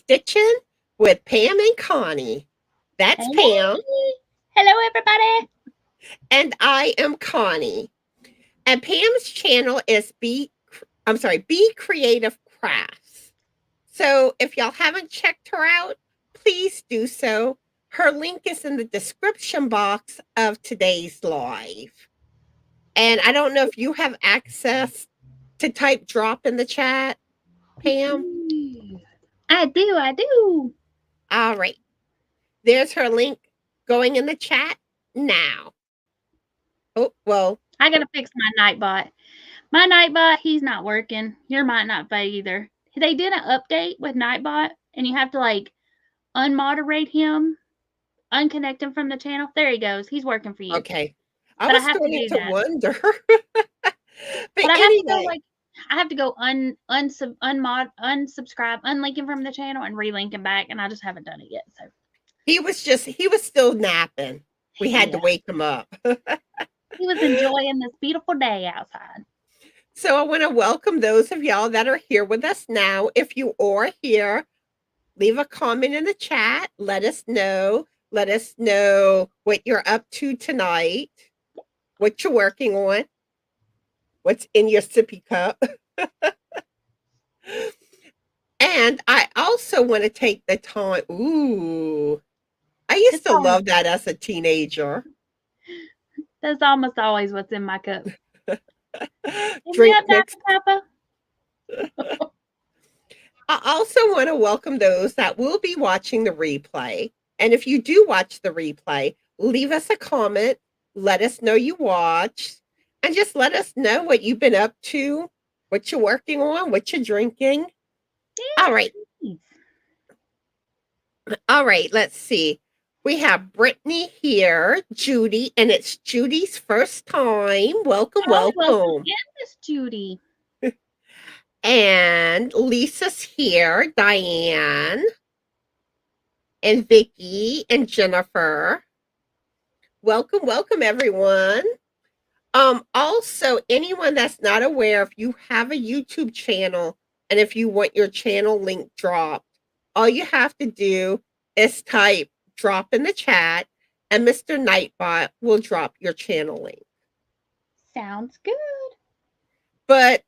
Stitchin with Pam and Connie. That's Hey, Pam, hello everybody. and I am Connie. And Pam's channel is Be Creative Crafts. So if y'all haven't checked her out, please do so. Her link is in the description box of today's live. And I don't know if you have access to type drop in the chat, Pam. I do. All right. There's her link going in the chat now. Oh, well. I gotta fix my Nightbot. My Nightbot, he's not working. Your might not be either. They did an update with Nightbot, and you have to like unmoderate him, unconnect him from the channel. There he goes. He's working for you. Okay. I But I was have to starting do to that. wonder. But But I have to go anyway, like I have to go unsubscribe, unlink him from the channel, and relink him back, and I just haven't done it yet. So he was still napping. We had to yeah, wake him up. he was enjoying this beautiful day outside. So I want to welcome those of y'all that are here with us now. If you are here, leave a comment in the chat. Let us know. Let us know what you're up to tonight, what you're working on, what's in your sippy cup. And I also want to take the time. Ooh, I used to love that as a teenager. That's almost always what's in my cup. Give me Drink up, mix. Dr. Pepper. I also want to welcome those that will be watching the replay. And if you do watch the replay, leave us a comment. Let us know you watched. And just let us know what you've been up to, what you're working on, what you're drinking. Yeah, All right. please. All right. Let's see. We have Brittany here, Judy, and it's Judy's first time. Welcome, Welcome welcome. in, Miss Judy. And Lisa's here, Diane, and Vicky, and Jennifer. Welcome, welcome, everyone. Also, anyone that's not aware, if you have a YouTube channel and if you want your channel link dropped, all you have to do is type drop in the chat, and Mr. Nightbot will drop your channel link. Sounds good. But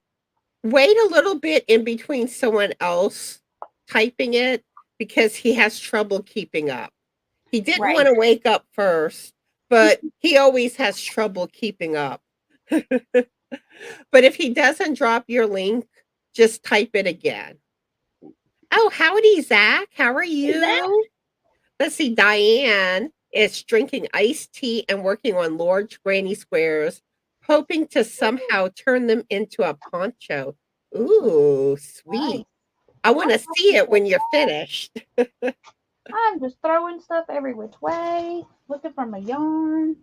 wait a little bit in between someone else typing it because he has trouble keeping up. He didn't want to wake up first, but he always has trouble keeping up. But if he doesn't drop your link, just type it again. Oh, howdy, Zach. How are you? Let's see. Diane is drinking iced tea and working on large granny squares, hoping to somehow turn them into a poncho. Ooh, sweet. Nice. I want to see it when you're finished. I'm just throwing stuff every which way, looking for my yarn.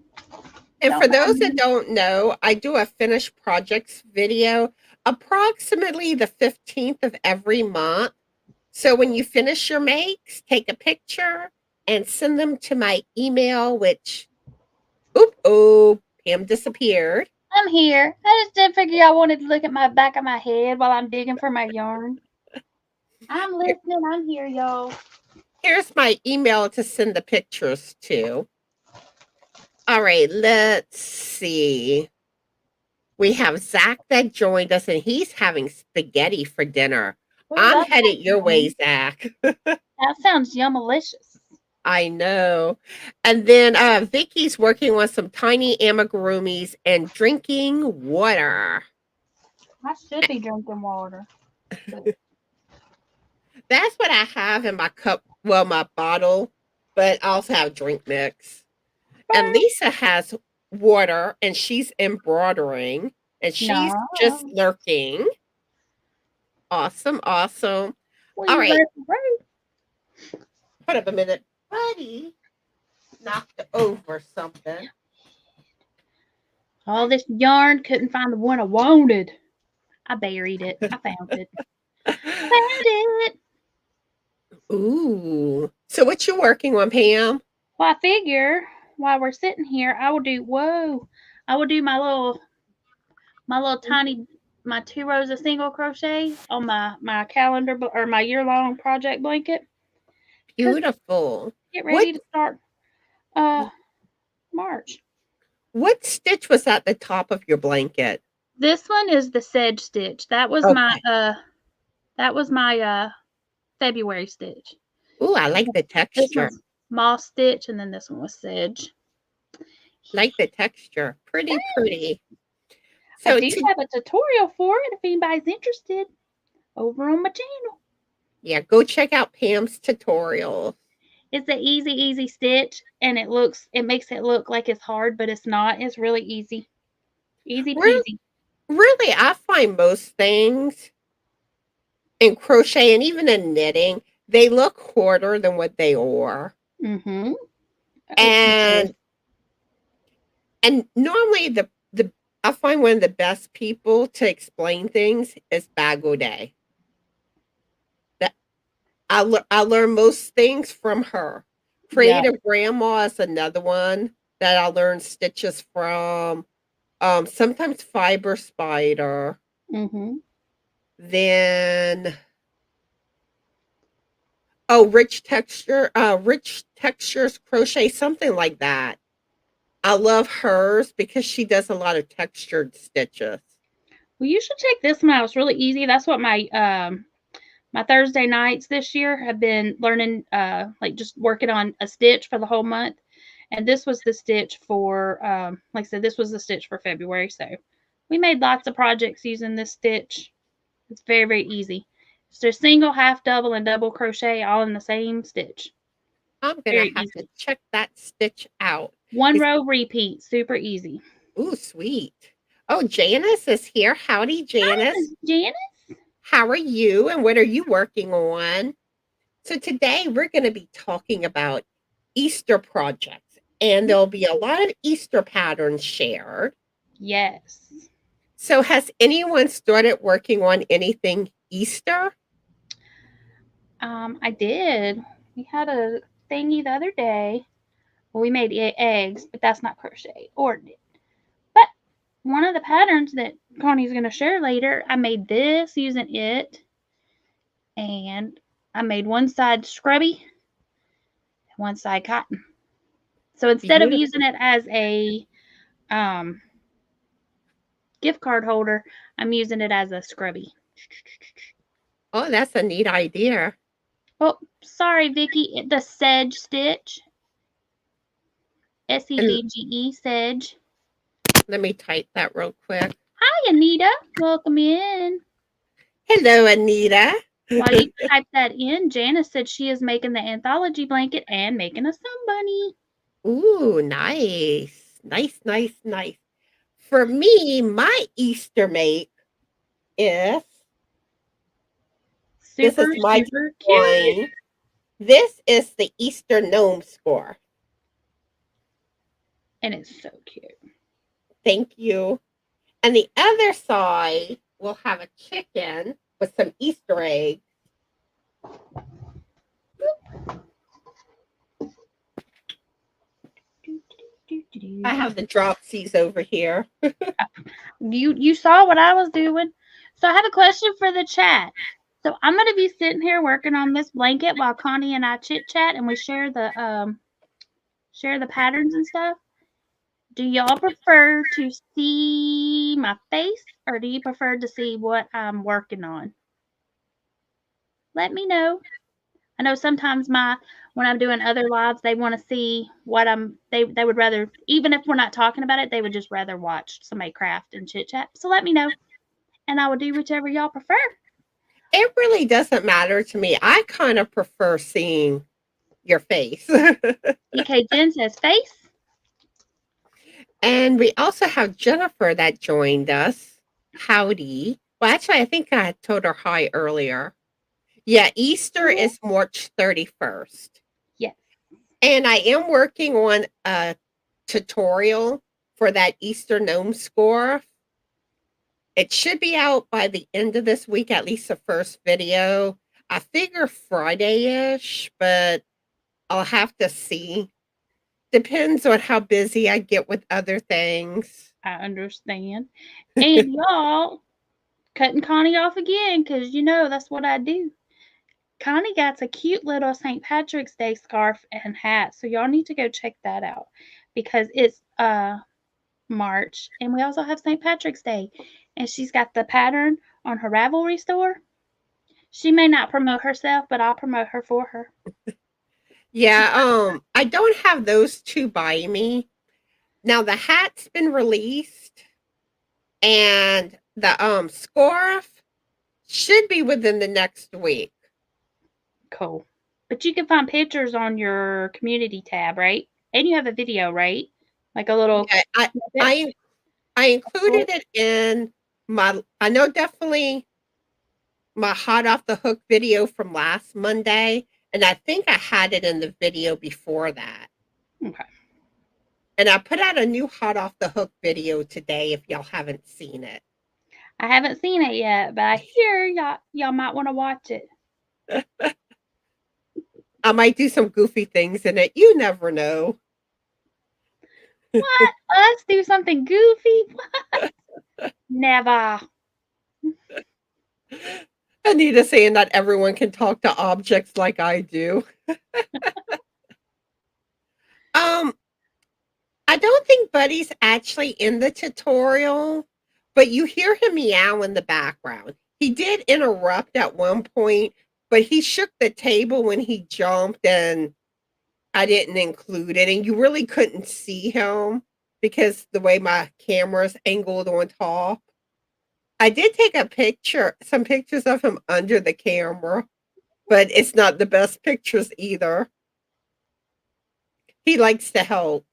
And for those that don't know, I do a finished projects video approximately the 15th of every month. So when you finish your makes, take a picture and send them to my email, which, Pam disappeared. I'm here. I just didn't figure y'all wanted to look at my back of my head while I'm digging for my yarn. I'm listening. I'm here, y'all. Here's my email to send the pictures to. All right, let's see. We have Zach that joined us, and he's having spaghetti for dinner. I'm headed your way, Zach. That sounds yummalicious. I know. And then Vicky's working on some tiny amigurumis and drinking water. I should be drinking water. That's what I have in my cup, well, my bottle, but I also have drink mix. And Lisa has water, and she's embroidering, and she's just lurking. Awesome, awesome. All right. Hold up a minute. Buddy knocked over something. All this yarn, couldn't find the one I wanted. I buried it. I found it. Found it. Ooh. So what you working on, Pam? Well, I figure while we're sitting here, I will do my little tiny my 2 rows of single crochet on my calendar or my year-long project blanket. Beautiful. Get ready to start March. What stitch was at the top of your blanket? This one is the sedge stitch. That was my February stitch. Ooh, I like the texture. This one's moss stitch, and then this one was sedge. Like the texture. Pretty. So I do have a tutorial for it if anybody's interested over on my channel. Yeah, go check out Pam's tutorial. It's an easy stitch, and it makes it look like it's hard, but it's not. It's really easy. Easy peasy. Really, I find most things in crochet and even in knitting, they look harder than what they are. Mm-hmm. And normally I find one of the best people to explain things is Bagoday. I learn most things from her. Creative Grandma is another one that I learn stitches from. Sometimes Fiber Spider. Mm-hmm. Then Rich Textures Crochet, something like that. I love hers because she does a lot of textured stitches. Well, you should check this one out. It's really easy. That's what my my Thursday nights this year have been learning, like just working on a stitch for the whole month. And this was the stitch for, like I said, this was the stitch for February. So we made lots of projects using this stitch. It's very easy. So single, half, double, and double crochet all in the same stitch. I'm going to have to check that stitch out. 1 row repeat. Super easy. Ooh, sweet. Oh, Janice is here. Howdy, Janice. Hi, Janice. How are you and what are you working on? So today we're going to be talking about Easter projects, and there'll be a lot of Easter patterns shared. Yes. So has anyone started working on anything Easter? I did. We had a thingy the other day. Well, we made eggs, but that's not crochet or knit. But one of the patterns that Connie's going to share later, I made this using it. And I made one side scrubby and one side cotton. So instead of using it as a gift card holder, I'm using it as a scrubby. Oh, that's a neat idea. Oh, sorry, Vicki. The sedge stitch. S-E-D-G-E, sedge. Let me type that real quick. Hi, Anita. Welcome in. Hello, Anita. While you type that in, Janice said she is making the anthology blanket and making a sun bunny. Ooh, nice. Nice. For me, my Easter make is Super cute. This is the Easter gnome score. And it's so cute. Thank you. And the other side will have a chicken with some Easter eggs. I have the dropsies over here. You saw what I was doing. So I have a question for the chat. So I'm going to be sitting here working on this blanket while Connie and I chit chat and we share the patterns and stuff. Do y'all prefer to see my face or do you prefer to see what I'm working on? Let me know. I know sometimes when I'm doing other lives, they want to see what they would rather, even if we're not talking about it, they would just rather watch somebody craft and chit chat. So let me know and I will do whichever y'all prefer. It really doesn't matter to me. I kind of prefer seeing your face. DK Jen says face. And we also have Jennifer that joined us. Howdy. Well, actually, I think I told her hi earlier. Yeah, Easter is March 31st. Yes. And I am working on a tutorial for that Easter gnome score. It should be out by the end of this week, at least the first video. I figure Friday-ish, but I'll have to see. Depends on how busy I get with other things. I understand. And y'all, cutting Connie off again because you know that's what I do. Connie got a cute little St. Patrick's Day scarf and hat, so y'all need to go check that out because it's March and we also have St. Patrick's Day, and she's got the pattern on her Ravelry store. She may not promote herself, but I'll promote her for her. Yeah, I don't have those two by me. Now the hat's been released and the scarf should be within the next week. Cool. But you can find pictures on your community tab, right? And you have a video, right? Like a little Yeah, I included it in I know definitely my hot off the hook video from last Monday, and I think I had it in the video before that. Okay. And I put out a new hot off the hook video today if y'all haven't seen it. I haven't seen it yet, but I hear y'all might want to watch it. I might do some goofy things in it. You never know. What? Us do something goofy? What? Never. Anita saying that everyone can talk to objects like I do. I don't think Buddy's actually in the tutorial, but you hear him meow in the background. He did interrupt at one point, but he shook the table when he jumped and I didn't include it. And you really couldn't see him because the way my camera's angled on top. I did take some pictures of him under the camera, but it's not the best pictures either. He likes to help.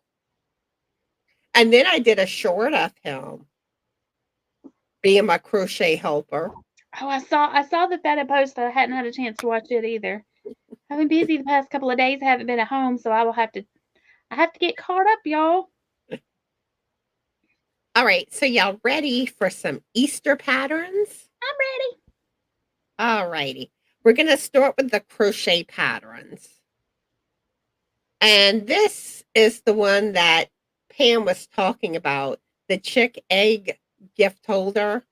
And then I did a short of him being my crochet helper. Oh, I saw that had posted. I hadn't had a chance to watch it either. I've been busy the past couple of days. I haven't been at home, so I have to get caught up, y'all. All right, so y'all ready for some Easter patterns? I'm ready. All righty. We're going to start with the crochet patterns. And this is the one that Pam was talking about, the chick egg gift holder.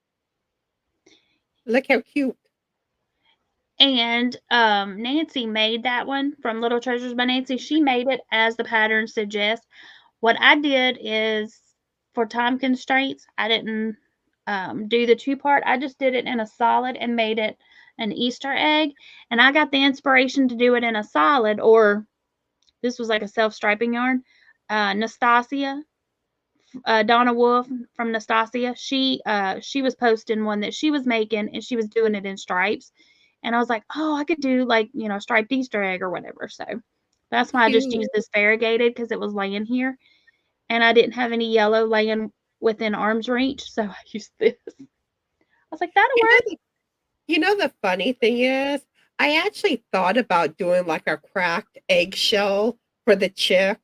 Look how cute. And Nancy made that one from Little Treasures by Nancy. She made it as the pattern suggests. What I did is, for time constraints, I didn't do the two-part. I just did it in a solid and made it an Easter egg. And I got the inspiration to do it in a solid, or this was like a self-striping yarn. Nastasia, Donna Wolf from Nastasia, she was posting one that she was making, and she was doing it in stripes. And I was like, oh, I could do like, striped Easter egg or whatever. So that's why I just used this variegated because it was laying here. And I didn't have any yellow laying within arm's reach. So I used this. I was like, that'll work. The funny thing is, I actually thought about doing like a cracked eggshell for the chick.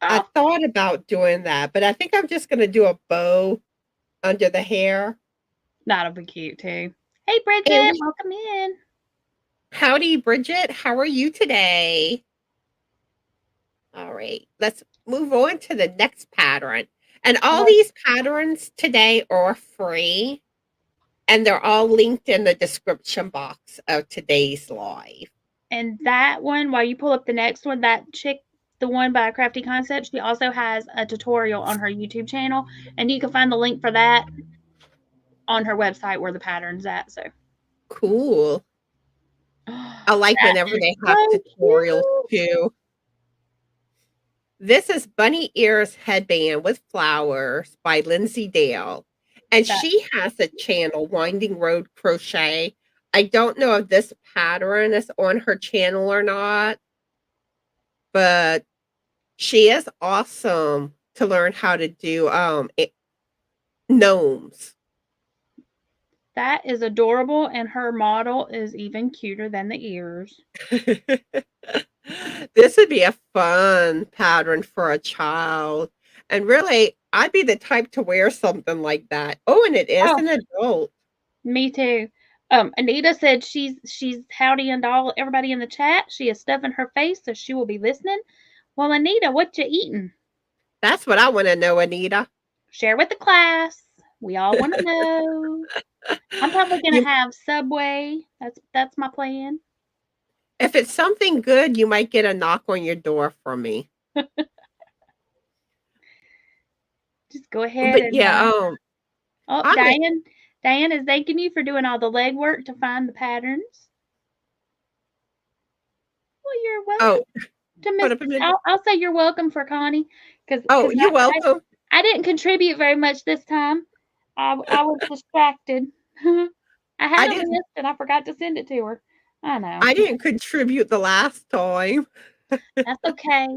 Oh. I thought about doing that, but I think I'm just going to do a bow under the hair. That'll be cute too. Hey, Bridget, welcome in. Howdy, Bridget. How are you today? All right, let's move on to the next pattern. And all these patterns today are free, and they're all linked in the description box of today's live. And that one, while you pull up the next one, that chick, the one by Crafty Concepts, she also has a tutorial on her YouTube channel, and you can find the link for that on her website where the pattern's at. So cool. I like whenever they have tutorials too. This is Bunny Ears Headband with Flowers by Lindsay Dale. And she has a channel, Winding Road Crochet. I don't know if this pattern is on her channel or not, but she is awesome to learn how to do gnomes. That is adorable, and her model is even cuter than the ears. This would be a fun pattern for a child. And really, I'd be the type to wear something like that. Oh, and it is an adult. Me too. Anita said she's howdying to everybody in the chat. She is stuffing her face, so she will be listening. Well, Anita, what you eating? That's what I want to know, Anita. Share with the class. We all want to know. I'm probably going to have Subway. That's my plan. If it's something good, you might get a knock on your door from me. Just go ahead But and yeah, oh, Diane is thanking you for doing all the legwork to find the patterns. Well, you're welcome to hold Miss. up a minute. I'll say you're welcome for Connie because You're welcome. I didn't contribute very much this time. I was distracted. I had a list and I forgot to send it to her. I know. I didn't contribute the last time. That's okay.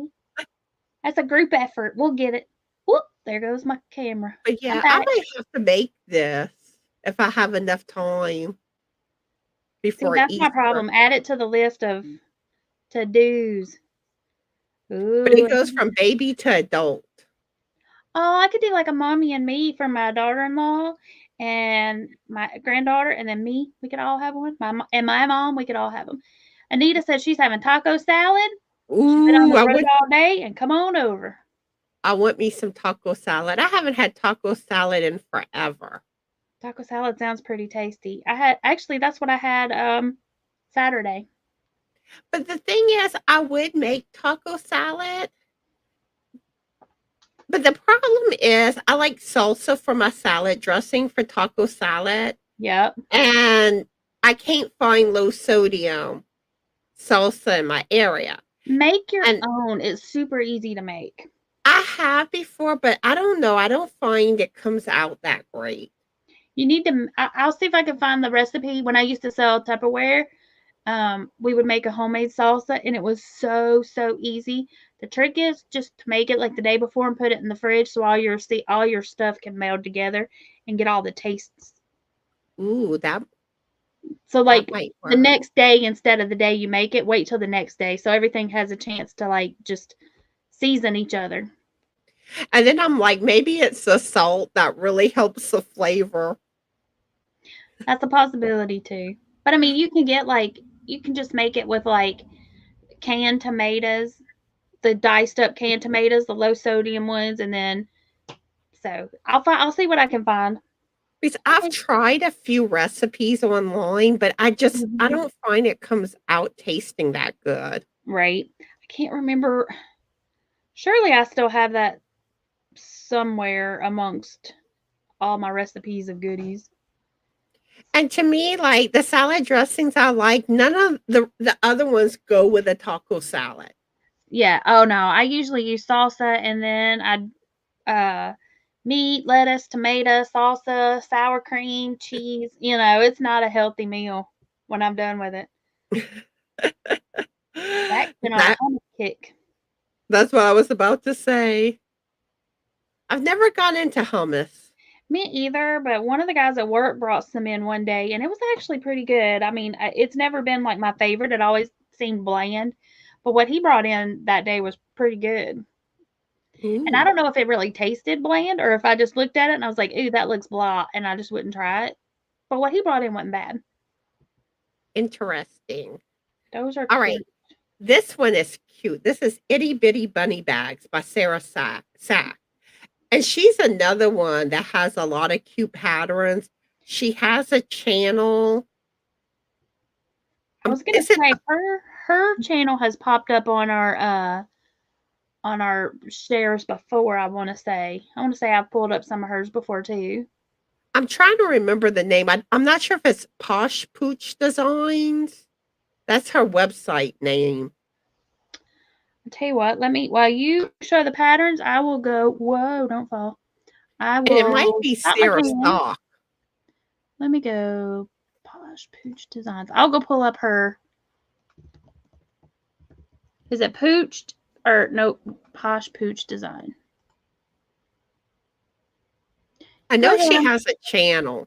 That's a group effort. We'll get it. Whoop! There goes my camera. But yeah, I might have to make this if I have enough time before that's Easter. my problem. Add it to the list of to-dos. Ooh. But it goes from baby to adult. Oh, I could do like a mommy and me for my daughter-in-law and my granddaughter, and then me. We could all have one. My mom. We could all have them. Anita said she's having taco salad. Ooh, she's been on the road all day, and come on over. I want me some taco salad. I haven't had taco salad in forever. Taco salad sounds pretty tasty. That's what I had Saturday. But the thing is, I would make taco salad. But the problem is I like salsa for my salad dressing for taco salad. Yep. And I can't find low sodium salsa in my area. Make your own. It's super easy to make. I have before, but I don't know. I don't find it comes out that great. You need to, I'll see if I can find the recipe. When I used to sell Tupperware, we would make a homemade salsa, and it was so easy. The trick is just to make it like the day before and put it in the fridge so all your stuff can meld together and get all the tastes. Ooh, so like the next day instead of the day you make it, wait till the next day so everything has a chance to like just season each other. And then I'm like, maybe it's the salt that really helps the flavor. That's a possibility too. But I mean, you can just make it with like canned tomatoes, the diced up canned tomatoes, the low sodium ones, and then so I'll see what I can find. Because I've tried a few recipes online, but I don't find it comes out tasting that good. Right. I can't remember. Surely I still have that somewhere amongst all my recipes of goodies. And to me, like the salad dressings I like, none of the other ones go with a taco salad. Yeah. Oh no. I usually use salsa and then meat, lettuce, tomato, salsa, sour cream, cheese. It's not a healthy meal when I'm done with it. That's been on a hummus kick. That's what I was about to say. I've never gone into hummus. Me either, but one of the guys at work brought some in one day, and it was actually pretty good. I mean, it's never been like my favorite. It always seemed bland, but what he brought in that day was pretty good. Ooh. And I don't know if it really tasted bland or if I just looked at it and I was like, ooh, that looks blah, and I just wouldn't try it. But what he brought in wasn't bad. Interesting. Those are all cute. Right. This one is cute. This is Itty Bitty Bunny Bags by Sarah Sack. And she's another one that has a lot of cute patterns. She has a channel. I was going to say her channel has popped up on our shares before. I want to say I've pulled up some of hers before too. I'm trying to remember the name. I'm not sure if it's Posh Pooch Designs. That's her website name. I'll tell you what, while you show the patterns, I will go, whoa, don't fall. And it might be Sarah Stock. Let me go, Posh Pooch Designs. I'll go pull up her. Is it Pooched? Or, nope, Posh Pooch Design. I know she has a channel.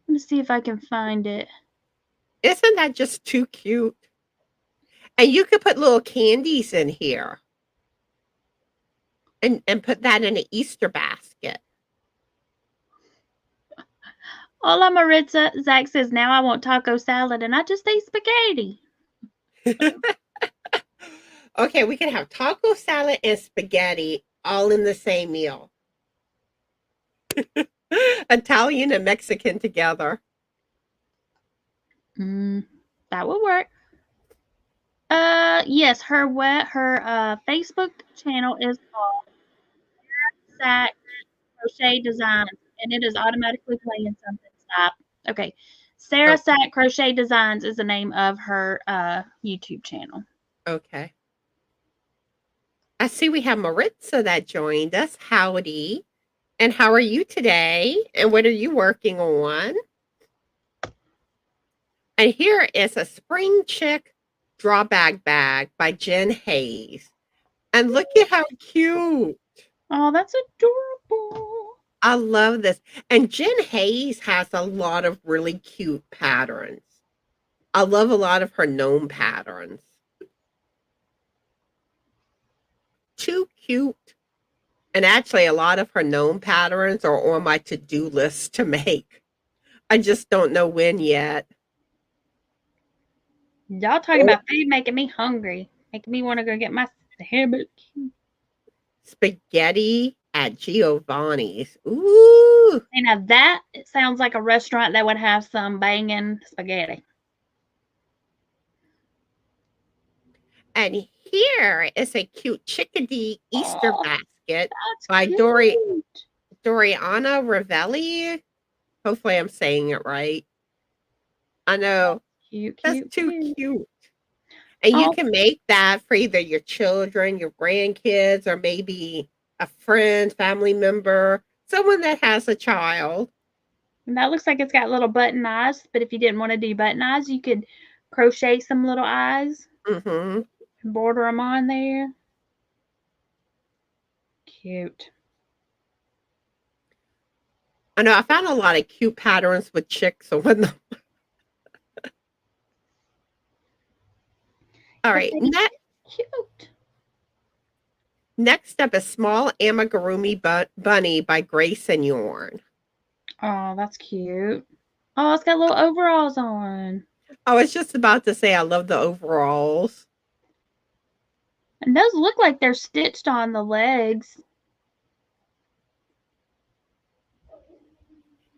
Let me see if I can find it. Isn't that just too cute? And you could put little candies in here. And put that in an Easter basket. Hola, Maritza. Zach says, now I want taco salad and I just ate spaghetti. Okay, we can have taco salad and spaghetti all in the same meal. And Italian and Mexican together. That would work. Yes, her Facebook channel is called Sack Crochet Designs, and it is automatically playing something. Stop. Okay. Sarah Sack Crochet Designs is the name of her YouTube channel. Okay. I see we have Maritza that joined us. Howdy. And how are you today? And what are you working on? And here is a Spring Chick Drawback Bag by Jen Hayes. And look at how cute. Oh, that's adorable. I love this. And Jen Hayes has a lot of really cute patterns. I love a lot of her gnome patterns. Too cute. And actually, a lot of her gnome patterns are on my to-do list to make. I just don't know when yet. Y'all talking about food making me hungry. Making me want to go get my hamburger. Spaghetti at Giovanni's. Ooh. And now that sounds like a restaurant that would have some banging spaghetti. And here is a cute chickadee Easter basket by cute. Doriana Ravelli. Hopefully I'm saying it right. I know. That's too cute. And you can make that for either your children, your grandkids, or maybe a friend, family member, someone that has a child. And that looks like it's got little button eyes, but if you didn't want to do button eyes, you could crochet some little eyes. Mm-hmm. And border them on there. Cute. I know I found a lot of cute patterns with chicks on them. All right, cute. Next up is Small Amigurumi Bunny by Grace and Yarn. Oh, that's cute. Oh, it's got little overalls on. I was just about to say I love the overalls. And those look like they're stitched on the legs.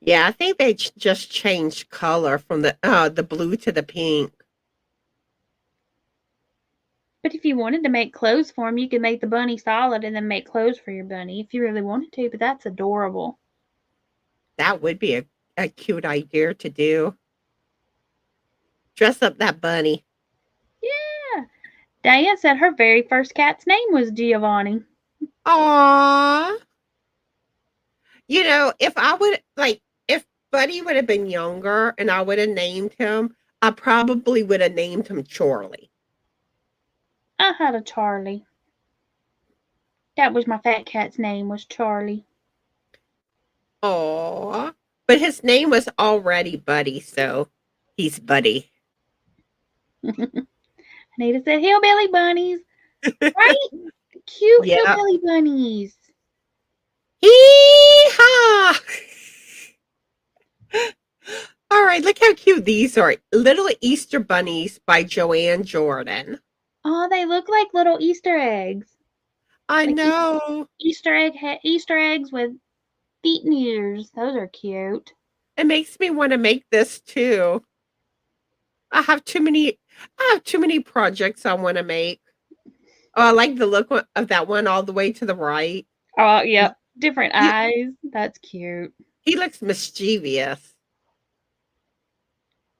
Yeah, I think they just changed color from the blue to the pink. But if you wanted to make clothes for him, you could make the bunny solid and then make clothes for your bunny if you really wanted to, but that's adorable. That would be a cute idea to do. Dress up that bunny. Yeah. Diane said her very first cat's name was Giovanni. Aww. You know, if Buddy would have been younger and I would have named him, I probably would have named him Charlie. I had a Charlie. That was my fat cat's name, was Charlie. Aww. But his name was already Buddy, so he's Buddy. Anita said hillbilly bunnies. Right? Cute hillbilly bunnies. Hee-haw! All right, look how cute these are. Little Easter bunnies by Joanne Jordan. Oh, they look like little Easter eggs. I know. Easter eggs with feet and ears. Those are cute. It makes me want to make this too. I have too many projects I want to make. Oh, I like the look of that one all the way to the right. Oh, yep. Different eyes. That's cute. He looks mischievous.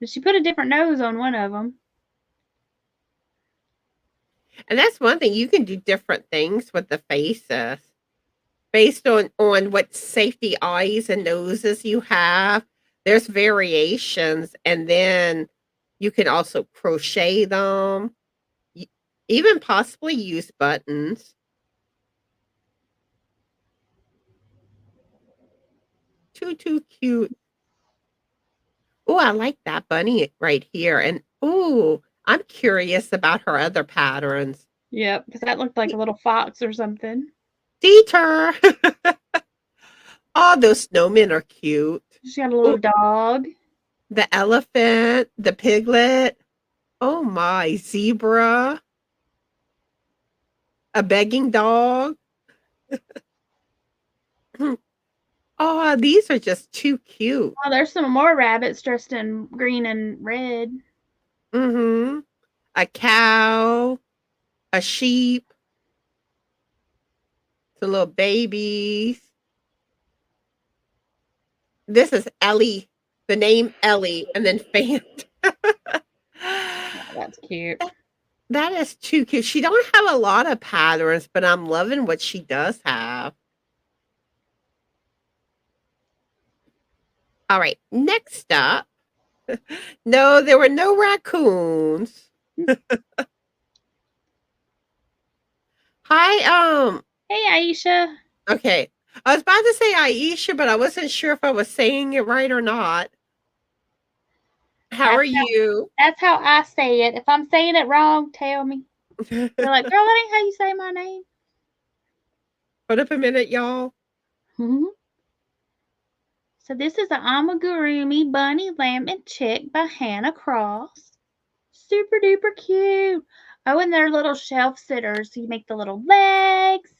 She put a different nose on one of them. And that's one thing. You can do different things with the faces based on what safety eyes and noses you have. There's variations, and then you can also crochet them, even possibly use buttons. Too cute. Oh, I like that bunny right here. And oh, I'm curious about her other patterns. Yep, because that looked like a little fox or something. Dieter. Oh, those snowmen are cute. She got a little dog. The elephant, the piglet. Oh my, zebra. A begging dog. Oh, these are just too cute. Oh, there's some more rabbits dressed in green and red. Mm-hmm. A cow, a sheep, some little babies. This is Ellie, the name Ellie, and then Fant. Oh, that's cute. That is too cute. She don't have a lot of patterns, but I'm loving what she does have. All right, next up. No, there were no raccoons. Hi, Hey, Aisha. okay. I was about to say Aisha, but I wasn't sure if I was saying it right or not. How are you? That's how I say it. If I'm saying it wrong, tell me. You're like, girl, that ain't how you say my name. Hold up a minute, y'all. So this is an amigurumi bunny, lamb, and chick by Hannah Cross. Super duper cute. Oh, and they're little shelf sitters. So you make the little legs.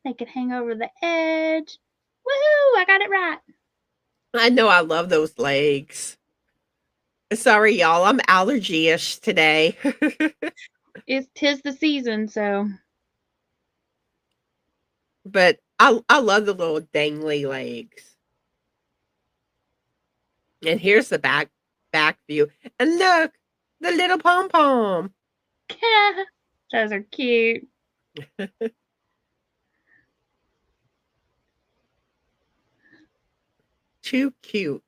They can hang over the edge. Woohoo! I got it right. I know I love those legs. Sorry, y'all. I'm allergy-ish today. Tis the season, so. But I love the little dangly legs. And here's the back view. And look, the little pom-pom. Those are cute. Too cute.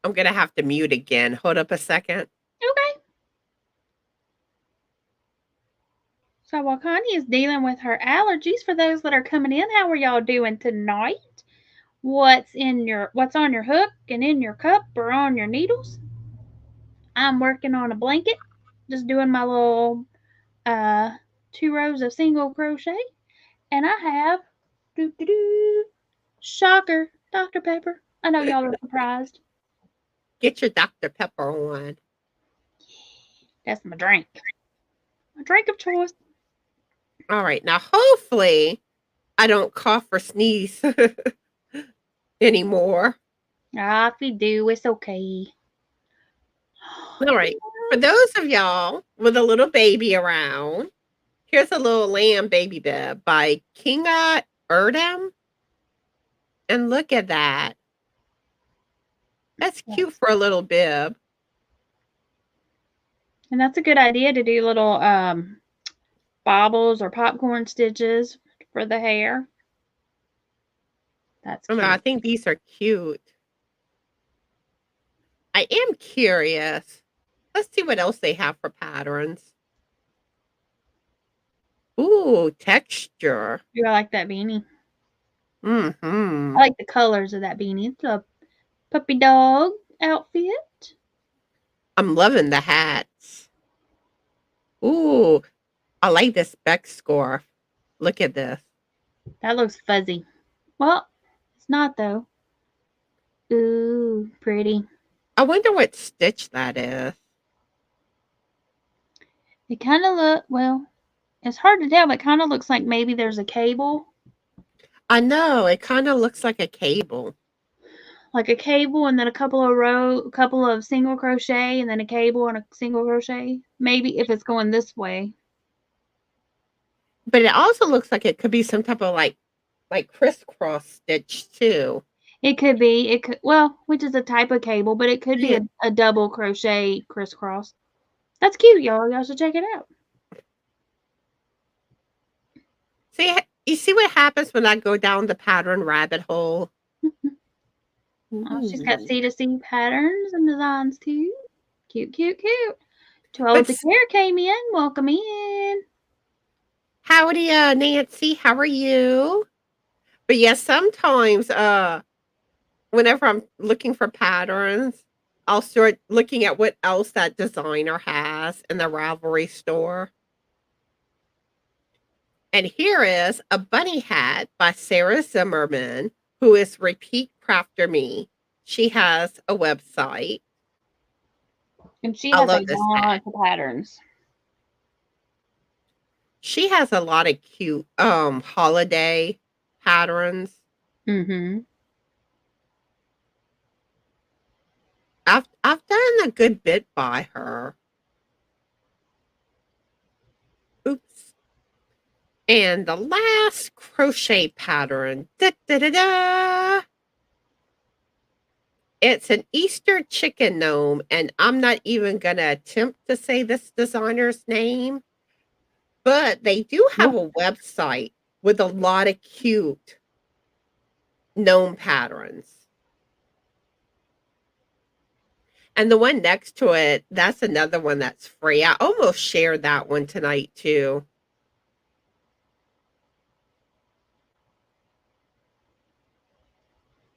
I'm going to have to mute again. Hold up a second. Okay. So while Connie is dealing with her allergies, for those that are coming in, how are y'all doing tonight? What's on your hook and in your cup or on your needles? I'm working on a blanket, just doing my little 2 rows of single crochet, and I have shocker, Dr. Pepper. I know y'all are surprised. Get your Dr. Pepper on. That's my drink. My drink of choice. All right. Now, hopefully, I don't cough or sneeze anymore. If you do, it's okay. All right. For those of y'all with a little baby around, here's a little lamb baby bib by Kinga Erdem. And look at that. That's cute for a little bib. And that's a good idea to do little bobbles or popcorn stitches for the hair. That's cute. I think these are cute. I am curious. Let's see what else they have for patterns. Ooh, texture. I like that beanie. Mm-hmm. I like the colors of that beanie. It's a puppy dog outfit. I'm loving the hats. Ooh, I like this Beck scarf. Look at this. That looks fuzzy. Well, it's not though. Ooh, pretty. I wonder what stitch that is. It kind of it's hard to tell, but it kind of looks like maybe there's a cable. I know, it kind of looks like a cable. Like a cable and then a couple of single crochet and then a cable and a single crochet. Maybe if it's going this way. But it also looks like it could be some type of like crisscross stitch too. It could be. Which is a type of cable, but it could be a double crochet crisscross. That's cute, y'all. Y'all should check it out. See, you see what happens when I go down the pattern rabbit hole? Oh, she's got C2C patterns and designs too. Cute, cute, cute. 12 the Care came in. Welcome in. Howdy, Nancy. How are you? But yes, sometimes whenever I'm looking for patterns, I'll start looking at what else that designer has in the Ravelry store. And here is a bunny hat by Sarah Zimmerman, who is Repeat Crafter Me. She has a website. And she has a lot of patterns. She has a lot of cute holiday patterns. Mm-hmm. I've done a good bit by her. Oops. And the last crochet pattern. Da, da, da, da. It's an Easter chicken gnome, and I'm not even going to attempt to say this designer's name, but they do have a website with a lot of cute gnome patterns. And the one next to it, that's another one that's free. I almost shared that one tonight too.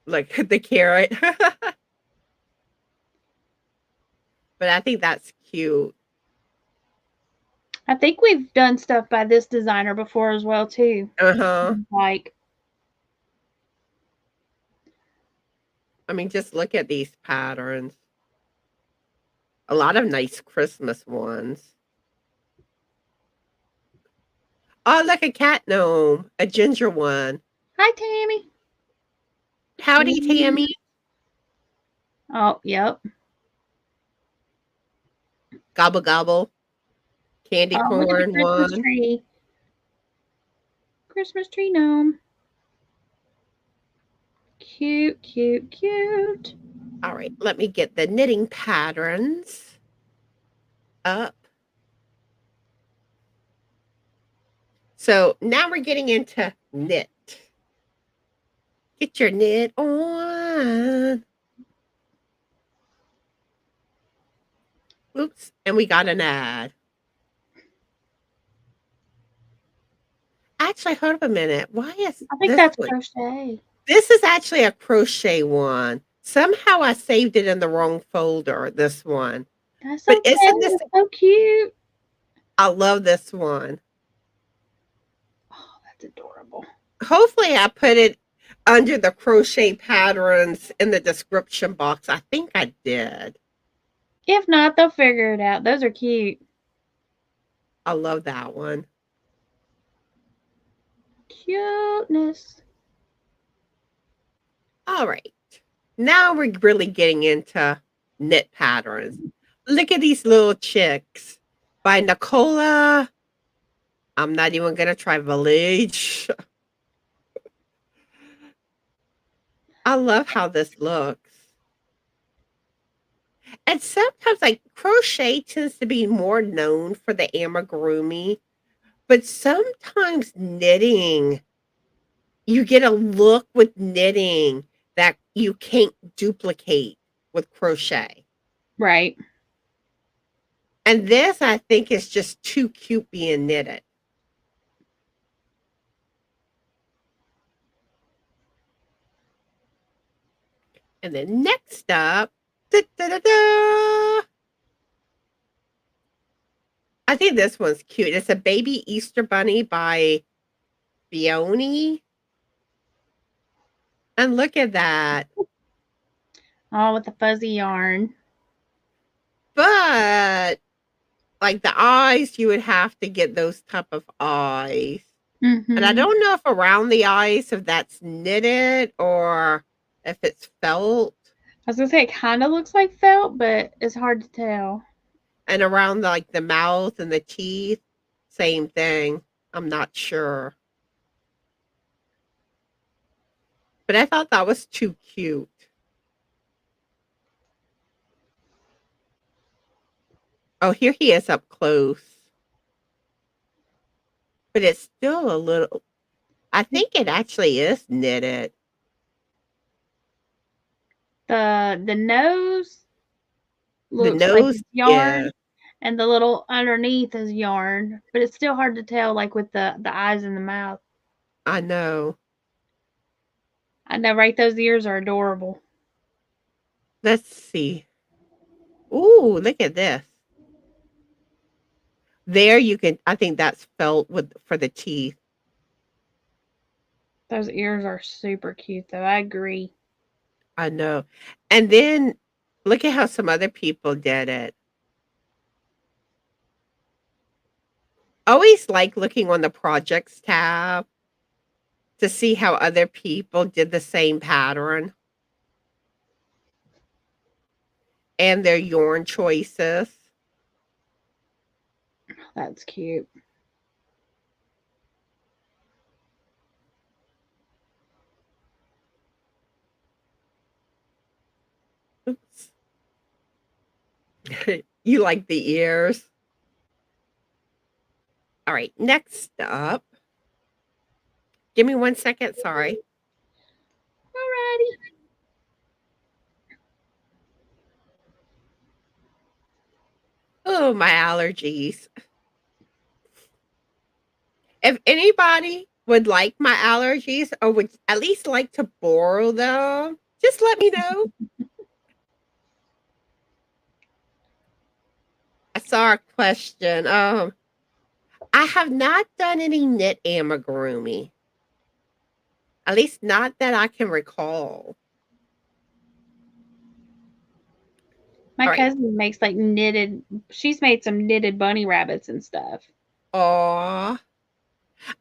Look, the carrot. But I think that's cute. I think we've done stuff by this designer before as well too. Like, I mean, just look at these patterns. A lot of nice Christmas ones. Oh, look, a cat gnome, a ginger one. hi, Tammy. Howdy, Tammy. Oh, yep. Gobble, gobble. Candy Oh, look at the corn Christmas one. tree. Christmas tree gnome. Cute, cute, cute. All right, let me get the knitting patterns up. So now we're getting into knit. Get your knit on. Oops, and we got an ad. Actually, hold up a minute. Why is I think this that's one? crochet. This is actually a crochet one. Somehow I saved it in the wrong folder, this one. That's But okay. isn't this? It's so cute. I love this one. Oh, that's adorable. Hopefully I put it under the crochet patterns in the description box. I think I did. If not, they'll figure it out. Those are cute. I love that one. Cuteness. All right. Now we're really getting into knit patterns. Look at these little chicks by Nicola. I'm not even going to try Village. I love how this looks. And sometimes, like, crochet tends to be more known for the amigurumi, but sometimes knitting, you get a look with knitting that you can't duplicate with crochet. Right. And this, I think, is just too cute being knitted. And then next up, da, da, da, da, I think this one's cute. It's a baby Easter bunny by Bioni. And look at that. Oh, with the fuzzy yarn. But like the eyes, you would have to get those type of eyes. And I don't know if around the eyes, if that's knitted or if it's felt. I was gonna say it kind of looks like felt, but it's hard to tell. And around like the mouth and the teeth, same thing. I'm not sure. But I thought that was too cute. Oh, here he is up close. But it's still a little, I think it actually is knitted. The nose The looks like nose, it's yarn, yeah. and the little underneath is yarn, but it's still hard to tell, like with the eyes and the mouth. I know. I know, right? Those ears are adorable. Let's see. Ooh, look at this. There you can, I think that's felt with for the teeth. Those ears are super cute, though. I agree. I know. And then look at how some other people did it. Always like looking on the projects tab. to see how other people did the same pattern and their yarn choices. That's cute. Oops. You like the ears? All right, next up. Give me 1 second, sorry. Alrighty. Oh, my allergies. If anybody would like my allergies or would at least like to borrow them, just let me know. I saw a question. I have not done any knit amigurumi. At least not that I can recall. My cousin makes like knitted. She's made some knitted bunny rabbits and stuff. Aw.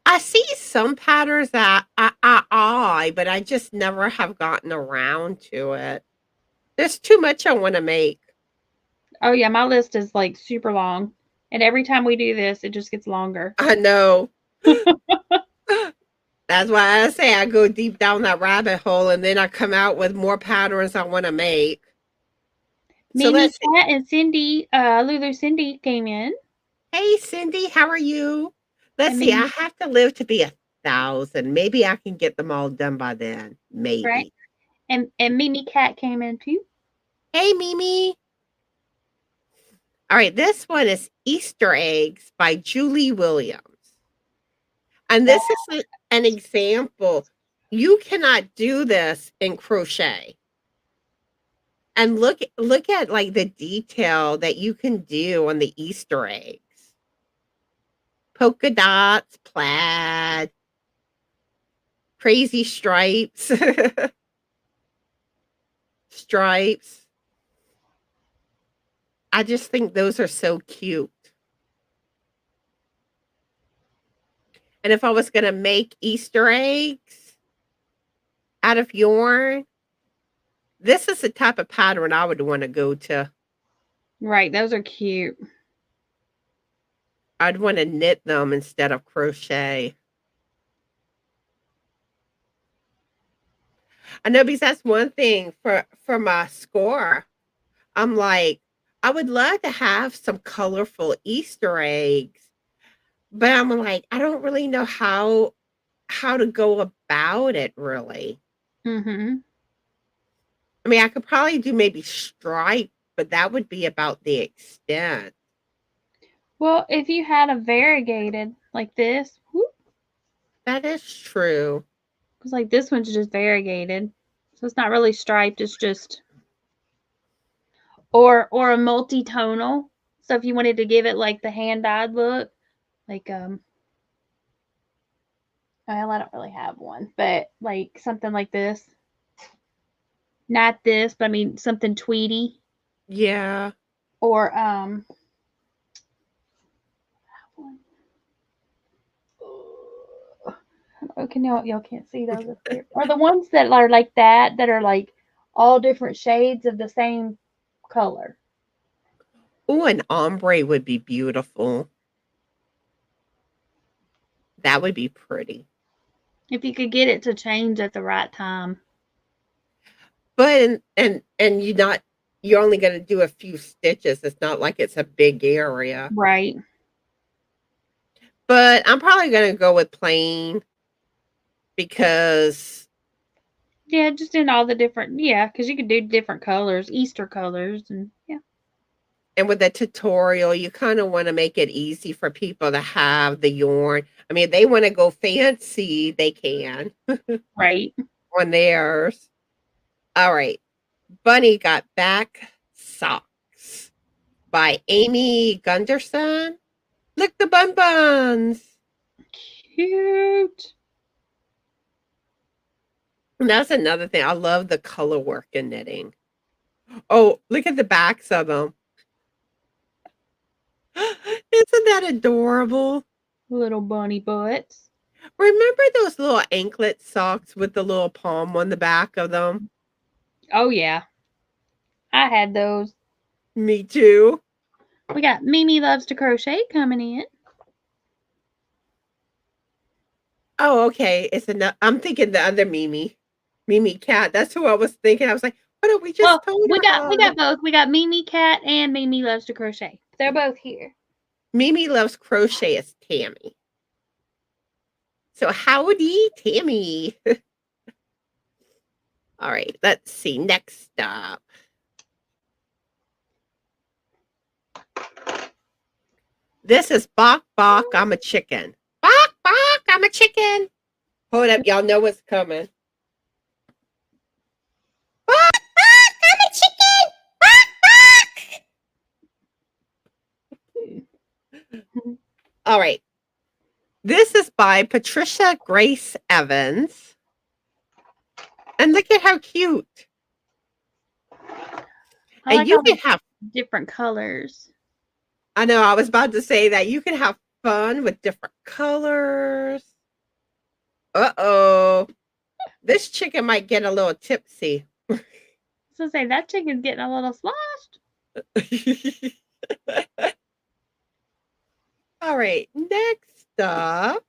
I see some patterns that but I just never have gotten around to it. There's too much I want to make. Oh yeah, my list is like super long. And every time we do this, it just gets longer. I know. That's why I say I go deep down that rabbit hole and then I come out with more patterns I want to make. Mimi Cat and Cindy, Lulu Cindy came in. Hey Cindy, how are you? Let's see, I have to live to be 1,000. Maybe I can get them all done by then. Maybe. Right. And Mimi Cat came in too. Hey Mimi. All right, this one is Easter Eggs by Julie Williams. And this is an example. You cannot do this in crochet. And look at like the detail that you can do on the Easter eggs. Polka dots, plaid, crazy stripes. Stripes. I just think those are so cute. And if I was going to make Easter eggs out of yarn, this is the type of pattern I would want to go to. Right, those are cute. I'd want to knit them instead of crochet. I know, because that's one thing for my score. I'm like, I would love to have some colorful Easter eggs, but I'm like, I don't really know how to go about it really. Mm-hmm. I mean, I could probably do maybe stripe, but that would be about the extent. Well, if you had a variegated like this, whoop, that is true. Because like this one's just variegated, so it's not really striped. It's just or a multi-tonal. So if you wanted to give it like the hand-dyed look, like well, I don't really have one, but like something like this. Not this, but I mean something tweedy. Yeah. Or okay, no, y'all can't see those up there. Or the ones that are like that are like all different shades of the same color. Oh, an ombre would be beautiful. That would be pretty. If you could get it to change at the right time. But and you're only going to do a few stitches. It's not like it's a big area. Right. But I'm probably going to go with plain because yeah, just in all the different, because you could do different colors, Easter colors, and yeah. And with the tutorial, you kind of want to make it easy for people to have the yarn. I mean, if they want to go fancy, they can. Right. On theirs. All right. Bunny Got Back Socks by Amy Gunderson. Look, the bun buns. Cute. And that's another thing. I love the color work in knitting. Oh, look at the backs of them. Isn't that adorable? Little bunny butts. Remember those little anklet socks with the little palm on the back of them? Oh, yeah. I had those. Me too. We got Mimi Loves to Crochet coming in. Oh, okay. I'm thinking the other Mimi. Mimi Cat. That's who I was thinking. I was like, what did we just told we her got both. We got Mimi Cat and Mimi Loves to Crochet. They're both here. Mimi Loves Crochet is Tammy. So howdy, Tammy. All right, let's see. Next up. This is Bok Bok, I'm a chicken. Bok Bok, I'm a chicken. Hold up, y'all know what's coming. Bok Bok, I'm a chicken. Bok Bok. All right. This is by Patricia Grace Evans. And look at how cute. And you can have different colors. I know, I was about to say that you can have fun with different colors. Uh-oh. This chicken might get a little tipsy. So say that chicken's getting a little sloshed. All right, next up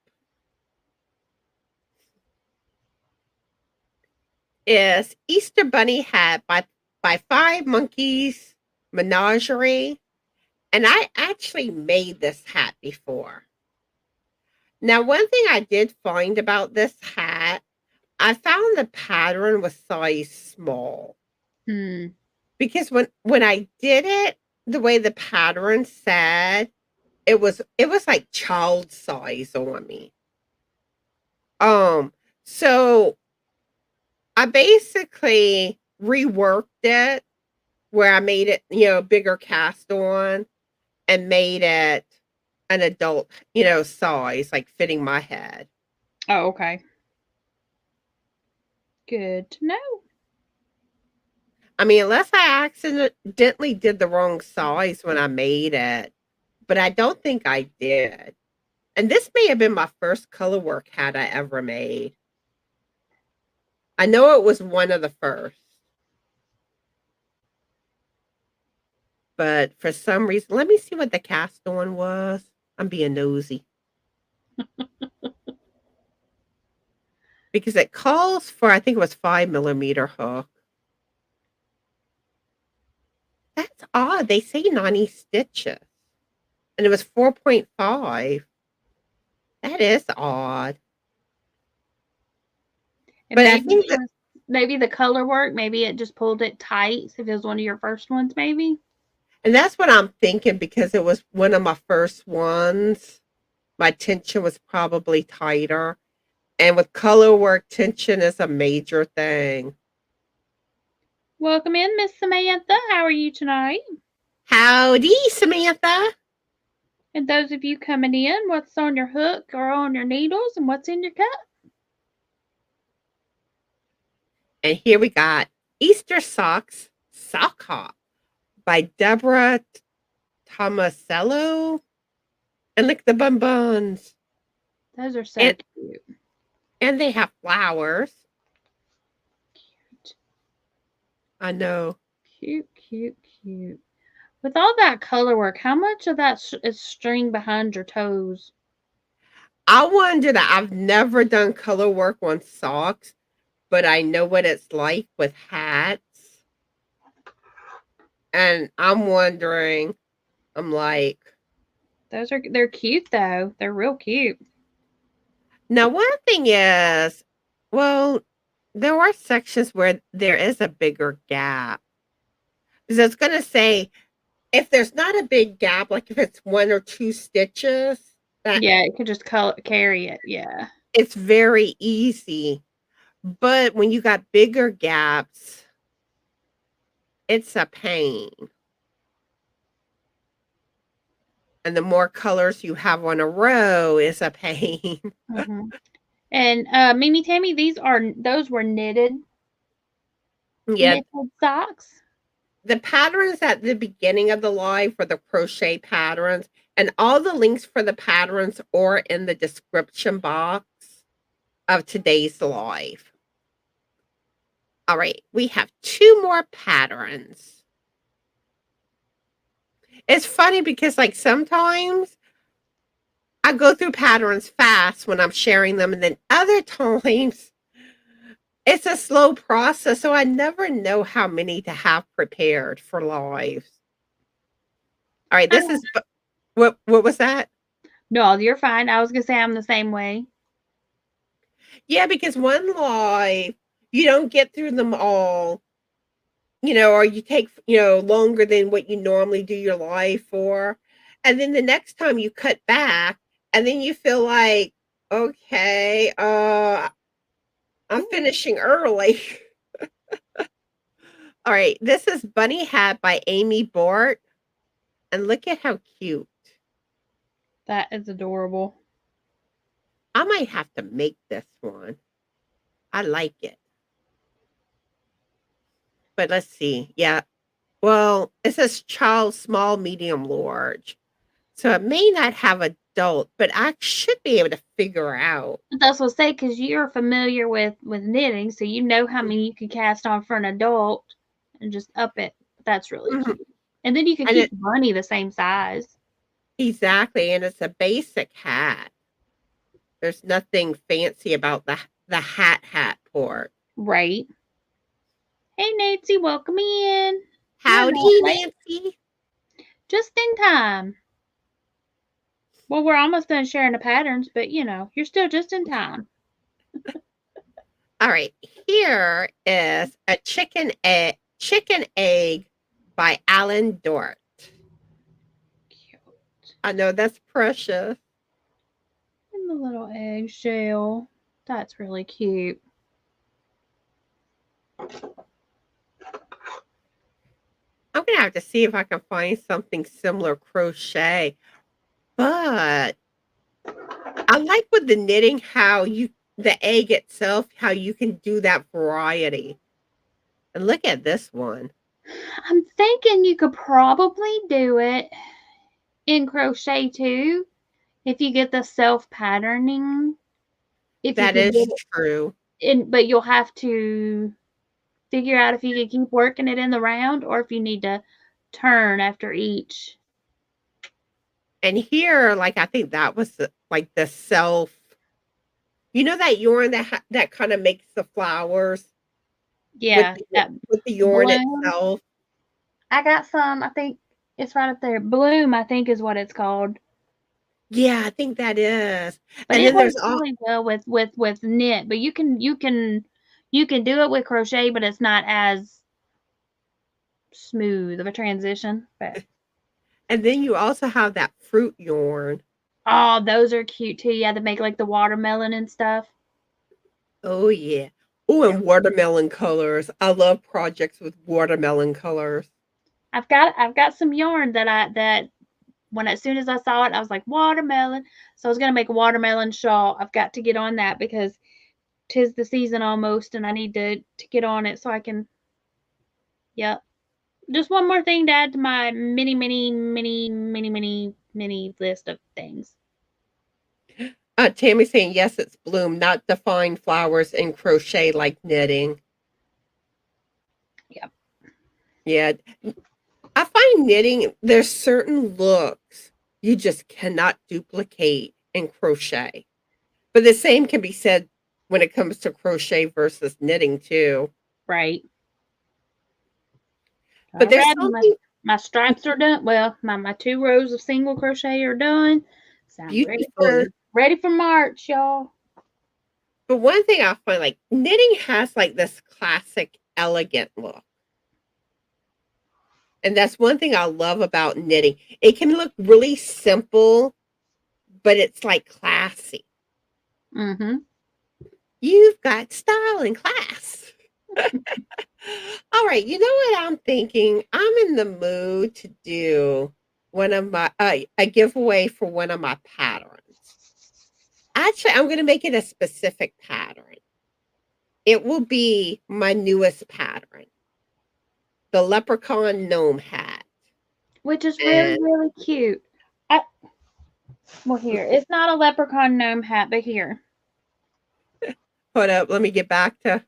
is Easter Bunny Hat by Five Monkeys Menagerie. And I actually made this hat before. Now, one thing I did find about this hat, I found the pattern was size small. Because when I did it, the way the pattern said, it was like child size on me. So I basically reworked it where I made it, bigger cast on and made it an adult, size, like fitting my head. Oh, okay. Good to know. I mean, unless I accidentally did the wrong size when I made it, but I don't think I did. And this may have been my first color work hat I ever made. I know it was one of the first. But for some reason, let me see what the cast on was. I'm being nosy. Because it calls for, I think it was 5mm hook. That's odd. They say 90 stitches. And it was 4.5. That is odd. And but I think maybe the color work, maybe it just pulled it tight. So if it was one of your first ones, maybe. And that's what I'm thinking because it was one of my first ones. My tension was probably tighter. And with color work, tension is a major thing. Welcome in, Miss Samantha. How are you tonight? Howdy, Samantha. And those of you coming in, what's on your hook or on your needles and what's in your cup? And here we got Easter Socks Sock Hop by Deborah Tomasello. And look at the buns. Those are so cute. And they have flowers. Cute. I know. Cute, cute, cute. With all that color work, how much of that is string behind your toes? I wonder that I've never done color work on socks, but I know what it's like with hats. And I'm wondering, I'm like... They're cute though. They're real cute. Now, one thing is, well, there are sections where there is a bigger gap. Because I was going to say, if there's not a big gap, like if it's 1 or 2 stitches. Yeah, it could just carry it. Yeah. It's very easy. But when you got bigger gaps, it's a pain. And the more colors you have on a row is a pain. Mm-hmm. And Mimi Tammy, those were knitted. Yeah. Knitted socks. The patterns at the beginning of the live were the crochet patterns, and all the links for the patterns are in the description box. of today's live. All right, we have 2 more patterns. It's funny because, like, sometimes I go through patterns fast when I'm sharing them, and then other times it's a slow process, so I never know how many to have prepared for lives. All right, this is what was that? No, you're fine. I was gonna say I'm the same way. Yeah, because one live, you don't get through them all, or you take, longer than what you normally do your live for. And then the next time you cut back, and then you feel like, okay, I'm finishing early. All right, this is Bunny Hat by Amy Bort. And look at how cute. That is adorable. I might have to make this one. I like it. But let's see. Yeah. Well, it says child, small, medium, large. So it may not have adult, but I should be able to figure out. That's what I say, because you're familiar with knitting, so you know how many you can cast on for an adult and just up it. That's really cute. And then you can keep Bunny the same size. Exactly, and it's a basic hat. There's nothing fancy about the hat part. Right. Hey, Nancy, welcome in. Howdy, Nancy. Just in time. Well, we're almost done sharing the patterns, but you're still just in time. All right, here is a chicken egg by Alan Dort. Cute. I know, that's precious. And the little eggshell. That's really cute. I'm gonna have to see if I can find something similar crochet. But I like with the knitting how the egg itself, how you can do that variety. And look at this one. I'm thinking you could probably do it in crochet too, if you get the self-patterning. That is true. But you'll have to figure out if you can keep working it in the round or if you need to turn after each. And here, like, I think that was the self. You know that yarn that kind of makes the flowers? Yeah, with the yarn bloom. itself. I got some. I think it's right up there. Bloom, I think, is what it's called. Yeah, I think that is. But and it then works there's really well with knit. But you can do it with crochet, but it's not as smooth of a transition. But and then you also have that fruit yarn. Oh, those are cute too. Yeah, to make like the watermelon and stuff. Oh yeah. Oh, and watermelon colors. I love projects with watermelon colors. I've got some yarn that when as soon as I saw it, I was like watermelon. So I was gonna make a watermelon shawl. I've got to get on that because 'tis the season almost, and I need to get on it so I can. Yep. Just one more thing to add to my mini list of things. Tammy's saying yes, it's bloom, not defined flowers in crochet like knitting. Yep. Yeah. I find knitting, there's certain looks you just cannot duplicate in crochet. But the same can be said when it comes to crochet versus knitting too. Right. But there's something. My stripes are done. Well, my 2 rows of single crochet are done. So I'm ready for March, y'all. But one thing I find, like, knitting has like this classic, elegant look. And that's one thing I love about knitting. It can look really simple, but it's like classy. Mm-hmm. You've got style and class. All right, you know what I'm thinking? I'm in the mood to do one of my a giveaway for one of my patterns. Actually, I'm going to make it a specific pattern. It will be my newest pattern, the leprechaun gnome hat, which is really cute. Well, here it's not a leprechaun gnome hat, but here. Hold up, let me get back to.